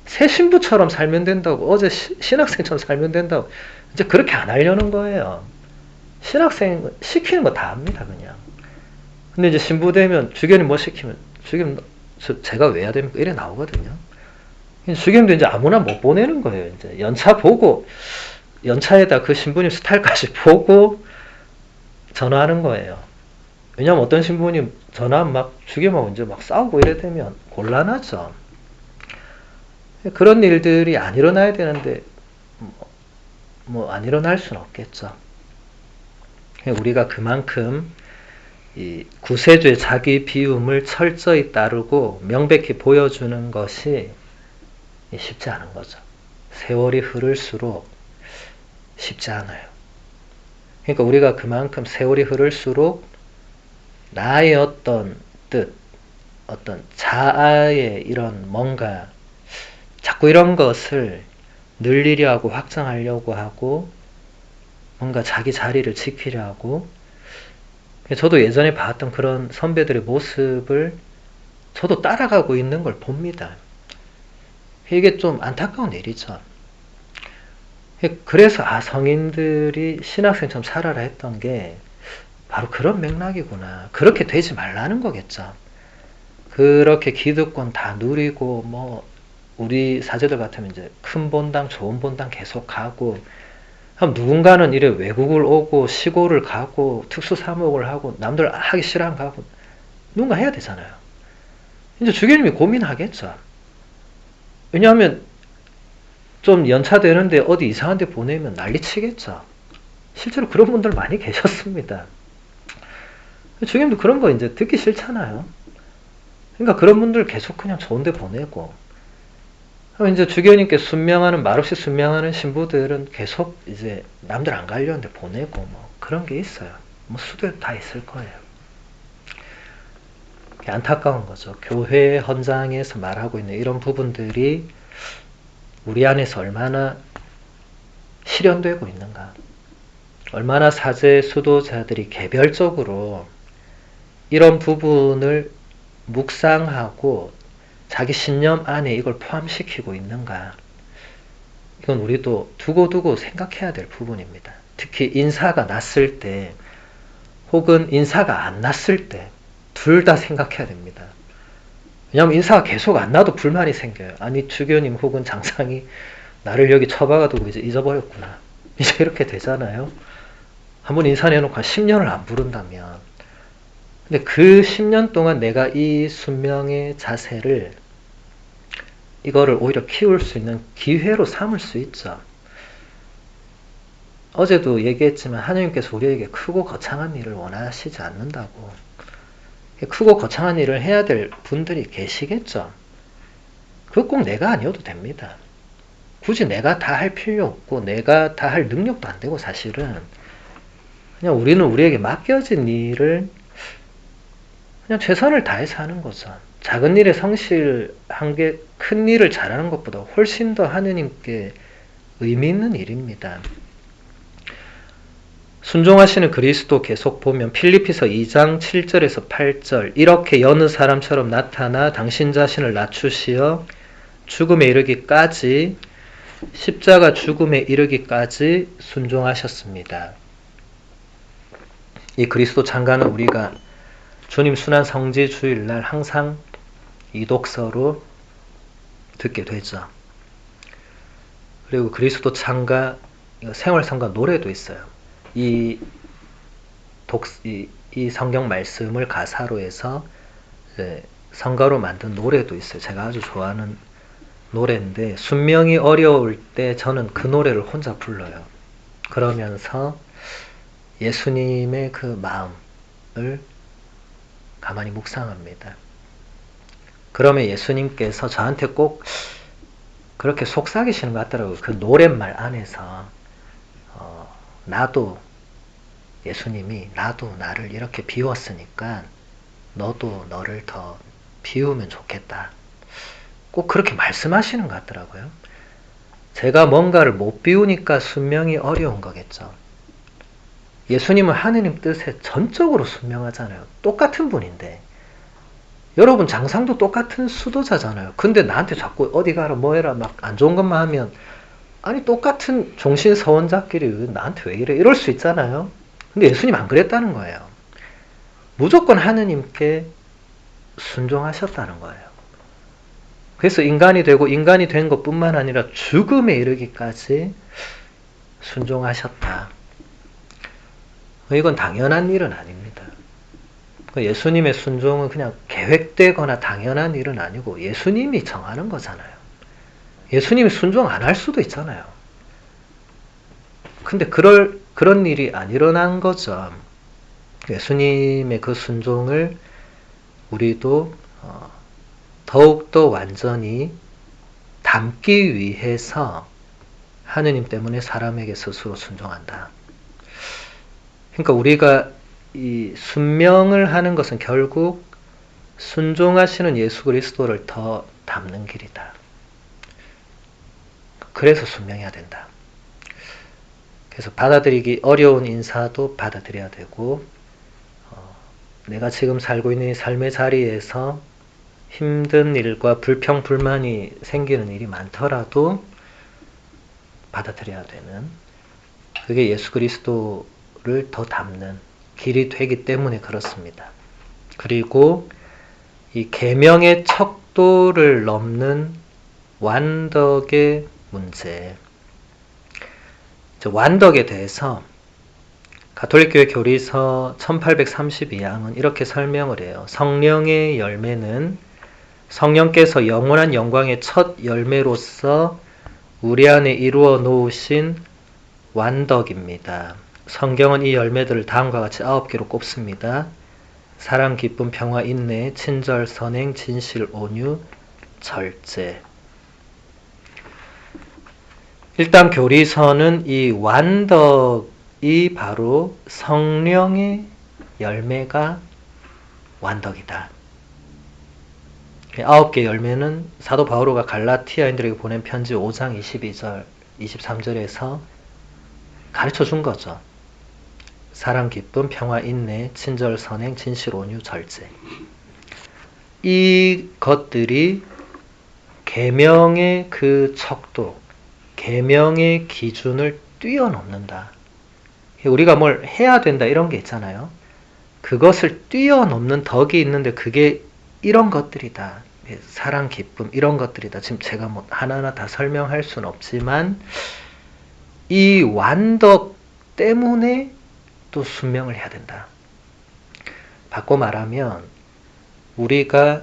새 신부처럼 살면 된다고 어제 신학생처럼 살면 된다고 이제 그렇게 안 하려는 거예요. 신학생 시키는 거 다 합니다 그냥. 근데 이제 신부 되면 주교님 뭐 시키면 주교님 제가 왜 해야 됩니까? 이래 나오거든요. 주교님도 이제 아무나 못 보내는 거예요. 이제 연차 보고 연차에다 그 신부님 스타일까지 보고 전화하는 거예요. 왜냐면 어떤 신부님 전화하면 막 주교님하고 이제 막 싸우고 이래 되면 곤란하죠. 그런 일들이 안 일어나야 되는데 뭐 안 일어날 수는 없겠죠. 우리가 그만큼 이 구세주의 자기 비움을 철저히 따르고 명백히 보여주는 것이 쉽지 않은 거죠. 세월이 흐를수록 쉽지 않아요. 그러니까 우리가 그만큼 세월이 흐를수록 나의 어떤 뜻, 어떤 자아의 이런 뭔가 자꾸 이런 것을 늘리려 하고 확장하려고 하고 뭔가 자기 자리를 지키려 하고 저도 예전에 봤던 그런 선배들의 모습을 저도 따라가고 있는 걸 봅니다. 이게 좀 안타까운 일이죠. 그래서 성인들이 신학생처럼 살아라 했던 게 바로 그런 맥락이구나. 그렇게 되지 말라는 거겠죠. 그렇게 기득권 다 누리고 뭐 우리 사제들 같으면 이제 큰 본당, 좋은 본당 계속 가고 그럼 누군가는 이래 외국을 오고 시골을 가고 특수사목을 하고 남들 하기 싫어하면 가고 누군가 해야 되잖아요. 이제 주교님이 고민하겠죠. 왜냐하면 좀 연차되는데 어디 이상한 데 보내면 난리치겠죠. 실제로 그런 분들 많이 계셨습니다. 주교님도 그런 거 이제 듣기 싫잖아요. 그러니까 그런 분들 계속 그냥 좋은 데 보내고 그럼 이제 주교님께 순명하는 말없이 순명하는 신부들은 계속 이제 남들 안 가려는 데 보내고 뭐 그런 게 있어요. 뭐 수도에 다 있을 거예요. 안타까운 거죠. 교회 헌장에서 말하고 있는 이런 부분들이 우리 안에서 얼마나 실현되고 있는가. 얼마나 사제 수도자들이 개별적으로 이런 부분을 묵상하고 자기 신념 안에 이걸 포함시키고 있는가. 이건 우리도 두고두고 생각해야 될 부분입니다. 특히 인사가 났을 때 혹은 인사가 안 났을 때 둘 다 생각해야 됩니다. 왜냐하면 인사가 계속 안 나도 불만이 생겨요. 아니 주교님 혹은 장상이 나를 여기 처박아두고 이제 잊어버렸구나. 이제 이렇게 되잖아요. 한번 인사 내놓고 한 10년을 안 부른다면, 근데 그 10년 동안 내가 이 순명의 자세를 이거를 오히려 키울 수 있는 기회로 삼을 수 있죠. 어제도 얘기했지만 하나님께서 우리에게 크고 거창한 일을 원하시지 않는다고. 크고 거창한 일을 해야 될 분들이 계시겠죠. 그거 꼭 내가 아니어도 됩니다. 굳이 내가 다 할 필요 없고 내가 다 할 능력도 안 되고 사실은 그냥 우리는 우리에게 맡겨진 일을 그냥 최선을 다해서 하는 거죠. 작은 일에 성실한 게 큰 일을 잘하는 것보다 훨씬 더 하느님께 의미 있는 일입니다. 순종하시는 그리스도 계속 보면 필리피서 2장 7절에서 8절 이렇게 여느 사람처럼 나타나 당신 자신을 낮추시어 죽음에 이르기까지 십자가 죽음에 이르기까지 순종하셨습니다. 이 그리스도 창가는 우리가 주님 순환 성지 주일날 항상 이 독서로 듣게 되죠. 그리고 그리스도 창가 생활성가 노래도 있어요. 이 성경 말씀을 가사로 해서 성가로 만든 노래도 있어요. 제가 아주 좋아하는 노래인데 순명이 어려울 때 저는 그 노래를 혼자 불러요. 그러면서 예수님의 그 마음을 가만히 묵상합니다. 그러면 예수님께서 저한테 꼭 그렇게 속삭이시는 것 같더라고요. 그 노랫말 안에서 나도 예수님이 나도 나를 이렇게 비웠으니까 너도 너를 더 비우면 좋겠다. 꼭 그렇게 말씀하시는 것 같더라고요. 제가 뭔가를 못 비우니까 순명이 어려운 거겠죠. 예수님은 하느님 뜻에 전적으로 순명하잖아요. 똑같은 분인데 여러분 장상도 똑같은 수도자잖아요. 근데 나한테 자꾸 어디 가라 뭐 해라 막 안 좋은 것만 하면 아니 똑같은 종신서원자끼리 나한테 왜 이래 이럴 수 있잖아요. 근데 예수님 안 그랬다는 거예요. 무조건 하느님께 순종하셨다는 거예요. 그래서 인간이 되고 인간이 된 것뿐만 아니라 죽음에 이르기까지 순종하셨다. 이건 당연한 일은 아닙니다. 예수님의 순종은 그냥 계획되거나 당연한 일은 아니고 예수님이 정하는 거잖아요. 예수님이 순종 안 할 수도 있잖아요. 근데 그런 일이 안 일어난 거죠. 예수님의 그 순종을 우리도 더욱더 완전히 담기 위해서 하느님 때문에 사람에게 스스로 순종한다. 그러니까 우리가 이 순명을 하는 것은 결국 순종하시는 예수 그리스도를 더 닮는 길이다. 그래서 순명해야 된다. 그래서 받아들이기 어려운 인사도 받아들여야 되고 내가 지금 살고 있는 이 삶의 자리에서 힘든 일과 불평, 불만이 생기는 일이 많더라도 받아들여야 되는 그게 예수 그리스도를 더 닮는 길이 되기 때문에 그렇습니다. 그리고 이 계명의 척도를 넘는 완덕의 문제. 완덕에 대해서 가톨릭교회 교리서 1832항은 이렇게 설명을 해요. 성령의 열매는 성령께서 영원한 영광의 첫 열매로서 우리 안에 이루어 놓으신 완덕입니다. 성경은 이 열매들을 다음과 같이 9개로 꼽습니다. 사랑, 기쁨, 평화, 인내, 친절, 선행, 진실, 온유, 절제. 일단 교리서는 이 완덕이 바로 성령의 열매가 완덕이다. 9개 열매는 사도 바오로가 갈라티아인들에게 보낸 편지 5장 22절, 23절에서 가르쳐 준 거죠. 사랑, 기쁨, 평화, 인내, 친절, 선행, 진실, 온유, 절제. 이 것들이 계명의 그 척도, 계명의 기준을 뛰어넘는다. 우리가 뭘 해야 된다 이런 게 있잖아요. 그것을 뛰어넘는 덕이 있는데 그게 이런 것들이다. 사랑, 기쁨 이런 것들이다. 지금 제가 뭐 하나하나 다 설명할 수는 없지만 이 완덕 때문에 또 순명을 해야 된다. 바꿔 말하면 우리가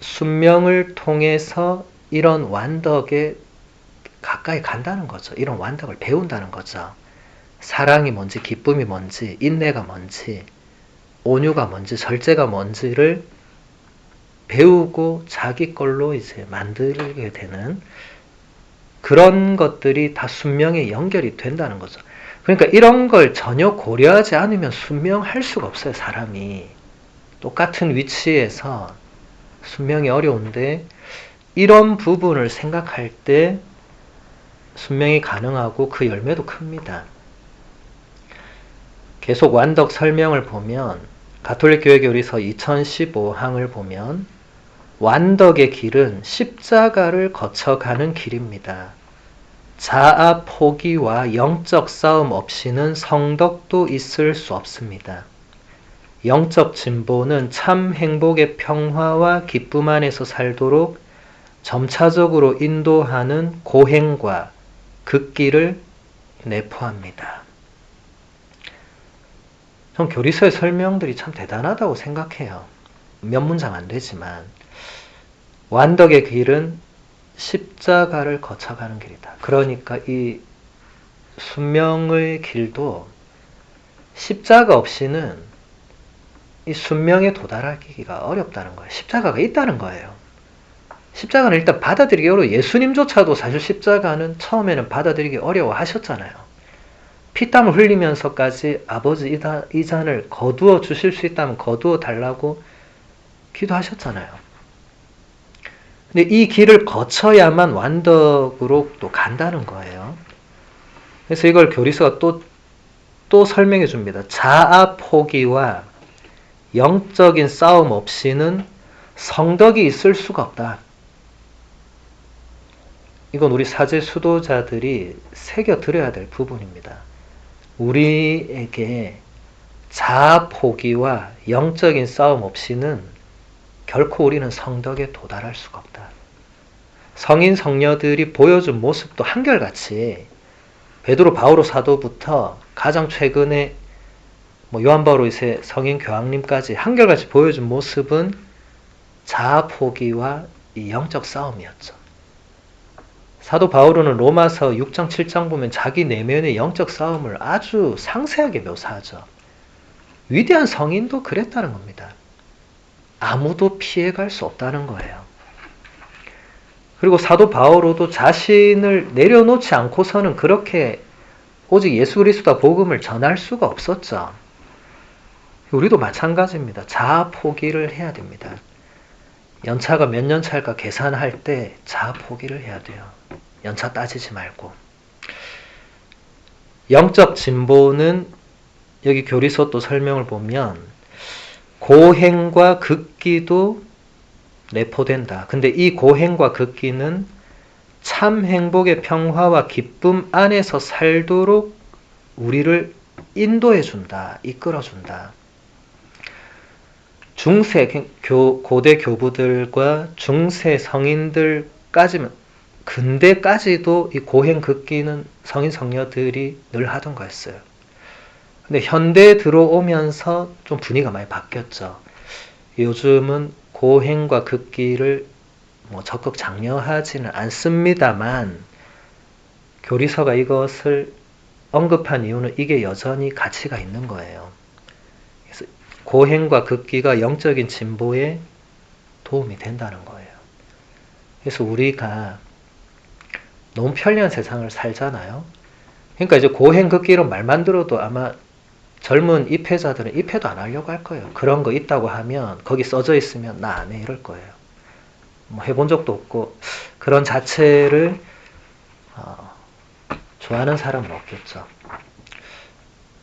순명을 통해서 이런 완덕에 가까이 간다는 거죠. 이런 완덕을 배운다는 거죠. 사랑이 뭔지, 기쁨이 뭔지, 인내가 뭔지, 온유가 뭔지, 절제가 뭔지를 배우고 자기 걸로 이제 만들게 되는 그런 것들이 다 순명에 연결이 된다는 거죠. 그러니까 이런 걸 전혀 고려하지 않으면 순명할 수가 없어요, 사람이. 똑같은 위치에서 순명이 어려운데 이런 부분을 생각할 때 순명이 가능하고 그 열매도 큽니다. 계속 완덕 설명을 보면 가톨릭 교회 교리서 2015항을 보면 완덕의 길은 십자가를 거쳐가는 길입니다. 자아 포기와 영적 싸움 없이는 성덕도 있을 수 없습니다. 영적 진보는 참 행복의 평화와 기쁨 안에서 살도록 점차적으로 인도하는 고행과 극기를 내포합니다. 전 교리서의 설명들이 참 대단하다고 생각해요. 몇 문장 안 되지만 완덕의 길은 십자가를 거쳐가는 길이다. 그러니까 이 순명의 길도 십자가 없이는 이 순명에 도달하기가 어렵다는 거예요. 십자가가 있다는 거예요. 십자가는 일단 받아들이기 어려워요. 예수님조차도 사실 십자가는 처음에는 받아들이기 어려워 하셨잖아요. 피땀을 흘리면서까지 아버지 이 잔을 거두어 주실 수 있다면 거두어 달라고 기도하셨잖아요. 근데 이 길을 거쳐야만 완덕으로 또 간다는 거예요. 그래서 이걸 교리서가 또 설명해 줍니다. 자아 포기와 영적인 싸움 없이는 성덕이 있을 수가 없다. 이건 우리 사제 수도자들이 새겨들어야 될 부분입니다. 우리에게 자아 포기와 영적인 싸움 없이는 결코 우리는 성덕에 도달할 수가 없다. 성인 성녀들이 보여준 모습도 한결같이 베드로 바오로 사도부터 가장 최근에 요한 바오로 2세 성인 교황님까지 한결같이 보여준 모습은 자아 포기와 이 영적 싸움이었죠. 사도 바오로는 로마서 6장 7장 보면 자기 내면의 영적 싸움을 아주 상세하게 묘사하죠. 위대한 성인도 그랬다는 겁니다. 아무도 피해갈 수 없다는 거예요. 그리고 사도 바오로도 자신을 내려놓지 않고서는 그렇게 오직 예수 그리스도와 복음을 전할 수가 없었죠. 우리도 마찬가지입니다. 자아 포기를 해야 됩니다. 연차가 몇 년 차일까 계산할 때 자아 포기를 해야 돼요. 연차 따지지 말고. 영적 진보는 여기 교리서 또 설명을 보면 고행과 극기도 내포된다. 근데 이 고행과 극기는 참 행복의 평화와 기쁨 안에서 살도록 우리를 인도해준다. 이끌어준다. 중세 고대 교부들과 중세 성인들까지는 근대까지도 이 고행 극기는 성인 성녀들이 늘 하던 거였어요. 근데 현대에 들어오면서 좀 분위기가 많이 바뀌었죠. 요즘은 고행과 극기를 적극 장려하지는 않습니다만 교리서가 이것을 언급한 이유는 이게 여전히 가치가 있는 거예요. 그래서 고행과 극기가 영적인 진보에 도움이 된다는 거예요. 그래서 우리가 너무 편리한 세상을 살잖아요. 그러니까 이제 고행 극기로 말만 들어도 아마 젊은 입회자들은 입회도 안 하려고 할 거예요. 그런 거 있다고 하면 거기 써져 있으면 나 안 해 이럴 거예요. 뭐 해본 적도 없고 그런 자체를 좋아하는 사람은 없겠죠.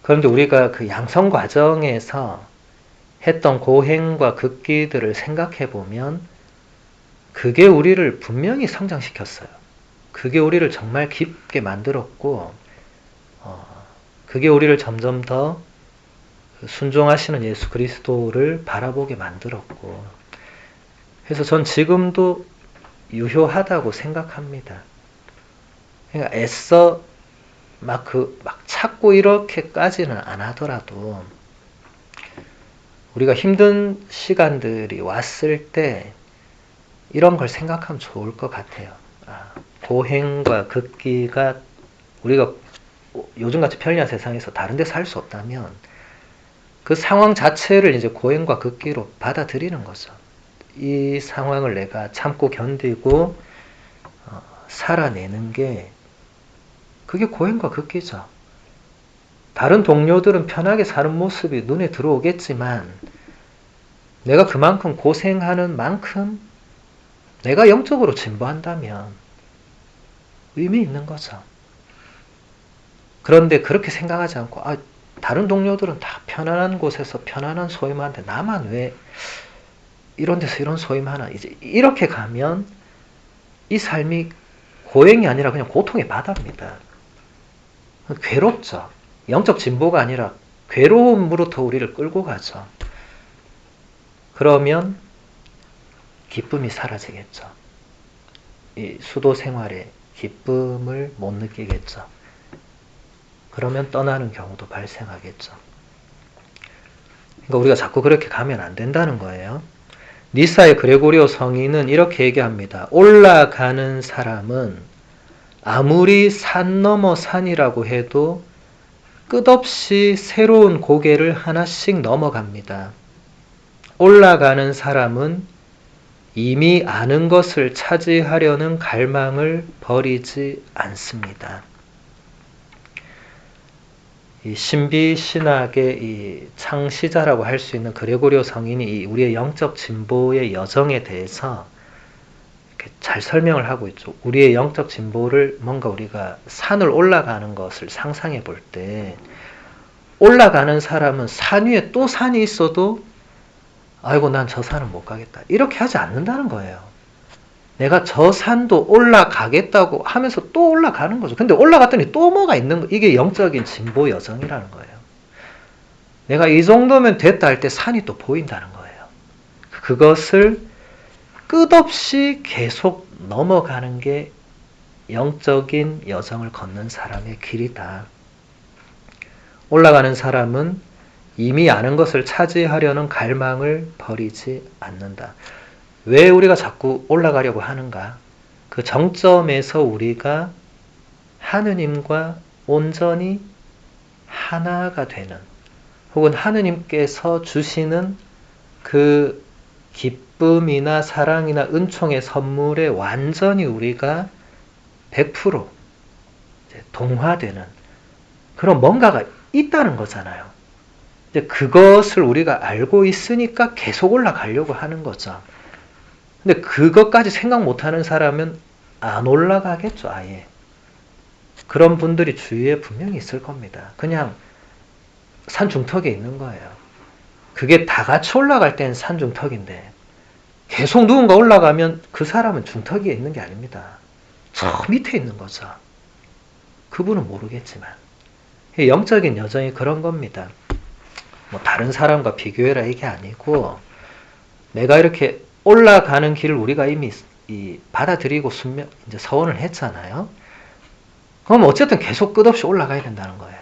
그런데 우리가 그 양성 과정에서 했던 고행과 극기들을 생각해 보면 그게 우리를 분명히 성장시켰어요. 그게 우리를 정말 깊게 만들었고 그게 우리를 점점 더 순종하시는 예수 그리스도를 바라보게 만들었고 그래서 전 지금도 유효하다고 생각합니다. 그러니까 애써 막 찾고 이렇게까지는 안 하더라도 우리가 힘든 시간들이 왔을 때 이런 걸 생각하면 좋을 것 같아요. 고행과 극기가 우리가 요즘같이 편리한 세상에서 다른 데서 할 수 없다면 그 상황 자체를 이제 고행과 극기로 받아들이는 거죠. 이 상황을 내가 참고 견디고 살아내는 게 그게 고행과 극기죠. 다른 동료들은 편하게 사는 모습이 눈에 들어오겠지만 내가 그만큼 고생하는 만큼 내가 영적으로 진보한다면 의미 있는 거죠. 그런데 그렇게 생각하지 않고 다른 동료들은 다 편안한 곳에서 편안한 소임하는데 나만 왜 이런 데서 이런 소임하나 이제 이렇게 가면 이 삶이 고행이 아니라 그냥 고통의 바다입니다. 괴롭죠. 영적 진보가 아니라 괴로움으로부터 우리를 끌고 가죠. 그러면 기쁨이 사라지겠죠. 이 수도 생활에 기쁨을 못 느끼겠죠. 그러면 떠나는 경우도 발생하겠죠. 그러니까 우리가 자꾸 그렇게 가면 안 된다는 거예요. 니사의 그레고리오 성인은 이렇게 얘기합니다. 올라가는 사람은 아무리 산 넘어 산이라고 해도 끝없이 새로운 고개를 하나씩 넘어갑니다. 올라가는 사람은 이미 아는 것을 차지하려는 갈망을 버리지 않습니다. 이 신비 신학의 이 창시자라고 할 수 있는 그레고리오 성인이 우리의 영적 진보의 여정에 대해서 이렇게 잘 설명을 하고 있죠. 우리의 영적 진보를 뭔가 우리가 산을 올라가는 것을 상상해 볼 때 올라가는 사람은 산 위에 또 산이 있어도 아이고 난 저 산은 못 가겠다 이렇게 하지 않는다는 거예요. 내가 저 산도 올라가겠다고 하면서 또 올라가는 거죠. 근데 올라갔더니 또 뭐가 있는 거 이게 영적인 진보 여정이라는 거예요. 내가 이 정도면 됐다 할 때 산이 또 보인다는 거예요. 그것을 끝없이 계속 넘어가는 게 영적인 여정을 걷는 사람의 길이다. 올라가는 사람은 이미 아는 것을 차지하려는 갈망을 버리지 않는다. 왜 우리가 자꾸 올라가려고 하는가? 그 정점에서 우리가 하느님과 온전히 하나가 되는 혹은 하느님께서 주시는 그 기쁨이나 사랑이나 은총의 선물에 완전히 우리가 100% 동화되는 그런 뭔가가 있다는 거잖아요. 이제 그것을 우리가 알고 있으니까 계속 올라가려고 하는 거죠. 근데 그것까지 생각 못하는 사람은 안 올라가겠죠, 아예. 그런 분들이 주위에 분명히 있을 겁니다. 그냥 산중턱에 있는 거예요. 그게 다 같이 올라갈 땐 산중턱인데 계속 누군가 올라가면 그 사람은 중턱에 있는 게 아닙니다. 저 밑에 있는 거죠. 그분은 모르겠지만. 영적인 여정이 그런 겁니다. 뭐 다른 사람과 비교해라 이게 아니고 내가 이렇게 올라가는 길을 우리가 이미 받아들이고 이제 서원을 했잖아요. 그럼 어쨌든 계속 끝없이 올라가야 된다는 거예요.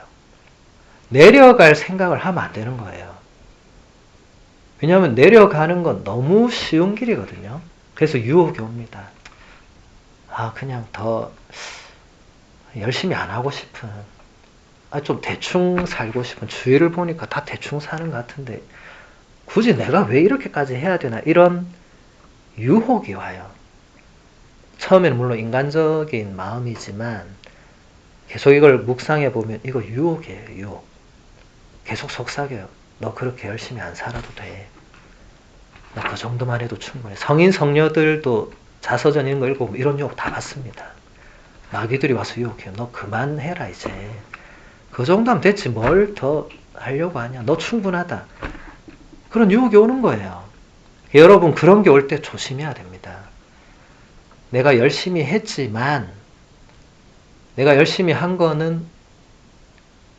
내려갈 생각을 하면 안 되는 거예요. 왜냐하면 내려가는 건 너무 쉬운 길이거든요. 그래서 유혹이 옵니다. 그냥 더 열심히 안 하고 싶은, 좀 대충 살고 싶은, 주위를 보니까 다 대충 사는 것 같은데 굳이 내가 왜 이렇게까지 해야 되나 이런 유혹이 와요. 처음에는 물론 인간적인 마음이지만 계속 이걸 묵상해 보면 이거 유혹이에요. 유혹. 계속 속삭여요. 너 그렇게 열심히 안 살아도 돼. 나 그 정도만 해도 충분해. 성인 성녀들도 자서전 이런 거 읽어보면 이런 유혹 다 받습니다. 마귀들이 와서 유혹해요. 너 그만해라 이제. 그 정도면 됐지 뭘 더 하려고 하냐. 너 충분하다. 그런 유혹이 오는 거예요. 여러분 그런 게 올 때 조심해야 됩니다. 내가 열심히 했지만 내가 열심히 한 거는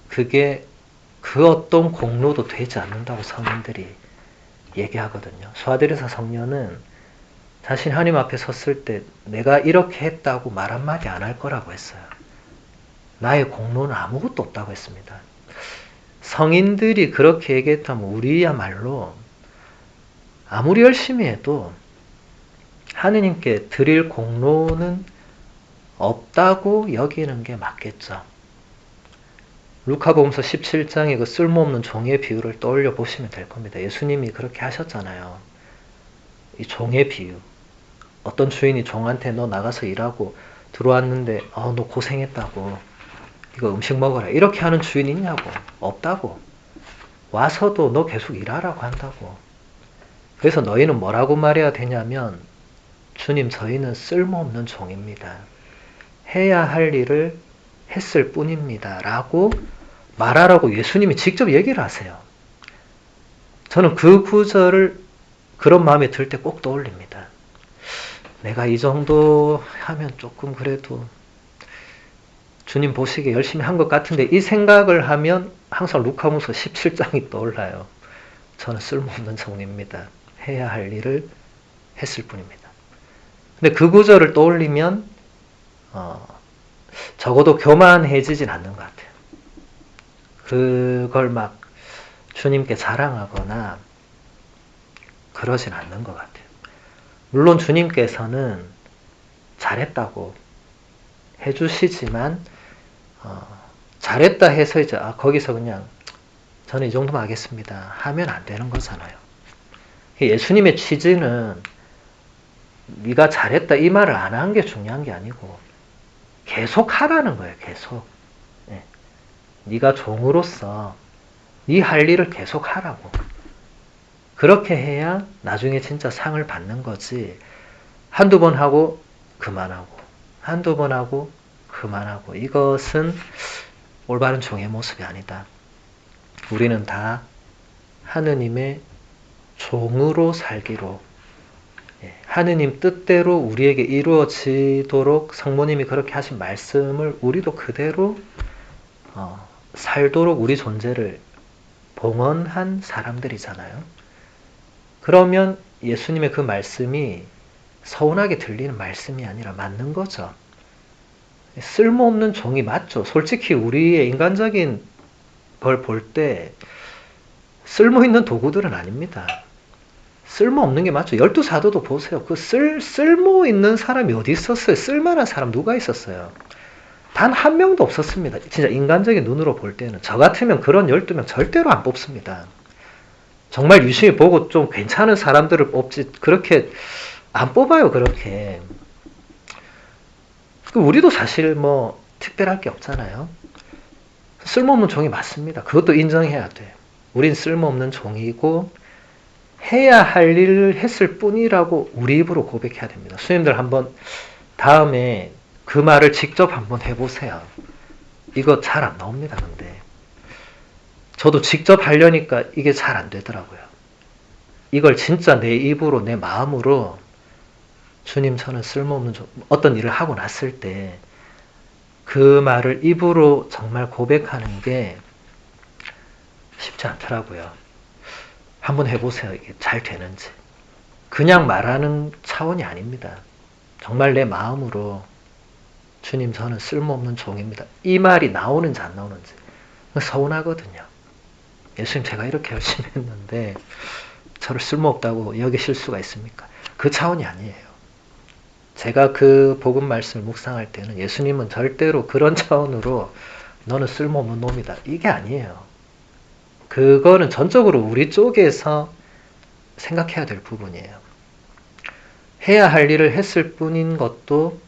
그게 그 어떤 공로도 되지 않는다고 성인들이 얘기하거든요. 수아데르사 성녀는 자신 하나님 앞에 섰을 때 내가 이렇게 했다고 말 한마디 안 할 거라고 했어요. 나의 공로는 아무것도 없다고 했습니다. 성인들이 그렇게 얘기했다면 우리야말로 아무리 열심히 해도 하느님께 드릴 공로는 없다고 여기는 게 맞겠죠. 루카복음서 17장의 그 쓸모없는 종의 비유를 떠올려 보시면 될 겁니다. 예수님이 그렇게 하셨잖아요. 이 종의 비유. 어떤 주인이 종한테 너 나가서 일하고 들어왔는데 너 고생했다고 이거 음식 먹어라 이렇게 하는 주인 있냐고. 없다고. 와서도 너 계속 일하라고 한다고. 그래서 너희는 뭐라고 말해야 되냐면 주님 저희는 쓸모없는 종입니다. 해야 할 일을 했을 뿐입니다. 라고 말하라고 예수님이 직접 얘기를 하세요. 저는 그 구절을 그런 마음이 들 때 꼭 떠올립니다. 내가 이 정도 하면 조금 그래도 주님 보시기에 열심히 한 것 같은데 이 생각을 하면 항상 루카복음서 17장이 떠올라요. 저는 쓸모없는 종입니다. 해야 할 일을 했을 뿐입니다. 근데 그 구절을 떠올리면 적어도 교만해지진 않는 것 같아요. 그걸 막 주님께 자랑하거나 그러진 않는 것 같아요. 물론 주님께서는 잘했다고 해주시지만 잘했다 해서 이제 거기서 그냥 저는 이 정도만 하겠습니다 하면 안 되는 거잖아요. 예수님의 취지는 네가 잘했다 이 말을 안 한 게 중요한 게 아니고 계속 하라는 거예요. 계속. 네. 네가 종으로서 네 할 일을 계속 하라고. 그렇게 해야 나중에 진짜 상을 받는 거지. 한두 번 하고 그만하고 한두 번 하고 그만하고 이것은 올바른 종의 모습이 아니다. 우리는 다 하느님의 종으로 살기로 하느님 뜻대로 우리에게 이루어지도록 성모님이 그렇게 하신 말씀을 우리도 그대로 살도록 우리 존재를 봉헌한 사람들이잖아요. 그러면 예수님의 그 말씀이 서운하게 들리는 말씀이 아니라 맞는 거죠. 쓸모없는 종이 맞죠. 솔직히 우리의 인간적인 걸 볼 때 쓸모있는 도구들은 아닙니다. 쓸모없는 게 맞죠. 12사도도 보세요. 그 쓸모있는 사람이 어디 있었어요? 쓸만한 사람 누가 있었어요? 단 한 명도 없었습니다. 진짜 인간적인 눈으로 볼 때는. 저 같으면 그런 12명 절대로 안 뽑습니다. 정말 유심히 보고 좀 괜찮은 사람들을 뽑지 그렇게 안 뽑아요. 그렇게. 우리도 사실 뭐 특별할 게 없잖아요. 쓸모없는 종이 맞습니다. 그것도 인정해야 돼. 우린 쓸모없는 종이고 해야 할 일을 했을 뿐이라고 우리 입으로 고백해야 됩니다. 수님들 한번 다음에 그 말을 직접 한번 해보세요. 이거 잘 안 나옵니다. 근데 저도 직접 하려니까 이게 잘 안 되더라고요. 이걸 진짜 내 입으로 내 마음으로 주님 저는 쓸모없는 어떤 일을 하고 났을 때 그 말을 입으로 정말 고백하는 게 쉽지 않더라고요. 한번 해보세요. 이게 잘 되는지. 그냥 말하는 차원이 아닙니다. 정말 내 마음으로 주님 저는 쓸모없는 종입니다. 이 말이 나오는지 안 나오는지 서운하거든요. 예수님 제가 이렇게 열심히 했는데 저를 쓸모없다고 여기실 수가 있습니까? 그 차원이 아니에요. 제가 그 복음 말씀을 묵상할 때는 예수님은 절대로 그런 차원으로 너는 쓸모없는 놈이다. 이게 아니에요. 그거는 전적으로 우리 쪽에서 생각해야 될 부분이에요. 해야 할 일을 했을 뿐인 것도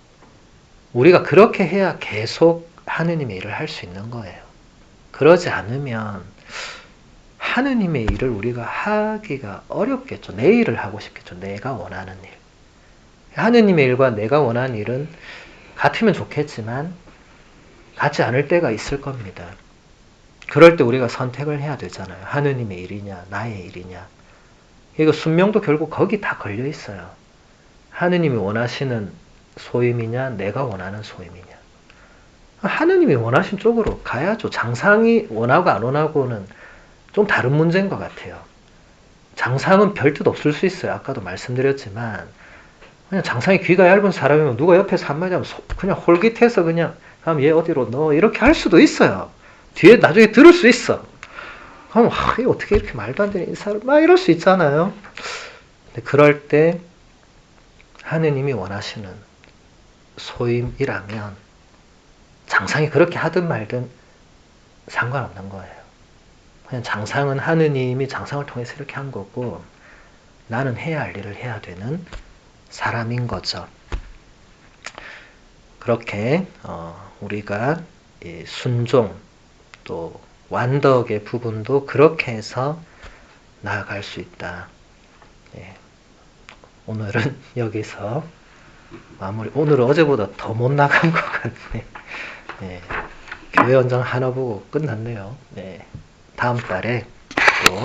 우리가 그렇게 해야 계속 하느님의 일을 할 수 있는 거예요. 그러지 않으면 하느님의 일을 우리가 하기가 어렵겠죠. 내 일을 하고 싶겠죠. 내가 원하는 일. 하느님의 일과 내가 원하는 일은 같으면 좋겠지만 같지 않을 때가 있을 겁니다. 그럴 때 우리가 선택을 해야 되잖아요. 하느님의 일이냐, 나의 일이냐. 이거 순명도 결국 거기 다 걸려 있어요. 하느님이 원하시는 소임이냐, 내가 원하는 소임이냐. 하느님이 원하신 쪽으로 가야죠. 장상이 원하고 안 원하고는 좀 다른 문제인 것 같아요. 장상은 별 뜻 없을 수 있어요. 아까도 말씀드렸지만 그냥 장상이 귀가 얇은 사람이면 누가 옆에서 한마디 하면 그냥 홀깃해서 그냥 얘 어디로 넣어 이렇게 할 수도 있어요. 뒤에 나중에 들을 수 있어. 그럼 어떻게 이렇게 말도 안 되는 인사를 막 이럴 수 있잖아요. 근데 그럴 때 하느님이 원하시는 소임이라면 장상이 그렇게 하든 말든 상관없는 거예요. 그냥 장상은 하느님이 장상을 통해서 이렇게 한 거고 나는 해야 할 일을 해야 되는 사람인 거죠. 그렇게 우리가 순종 또 완덕의 부분도 그렇게 해서 나아갈 수 있다. 예. 오늘은 여기서 마무리. 오늘은 어제보다 더 못 나간 것 같네. 예. 교회 원장 하나 보고 끝났네요. 예. 다음 달에 또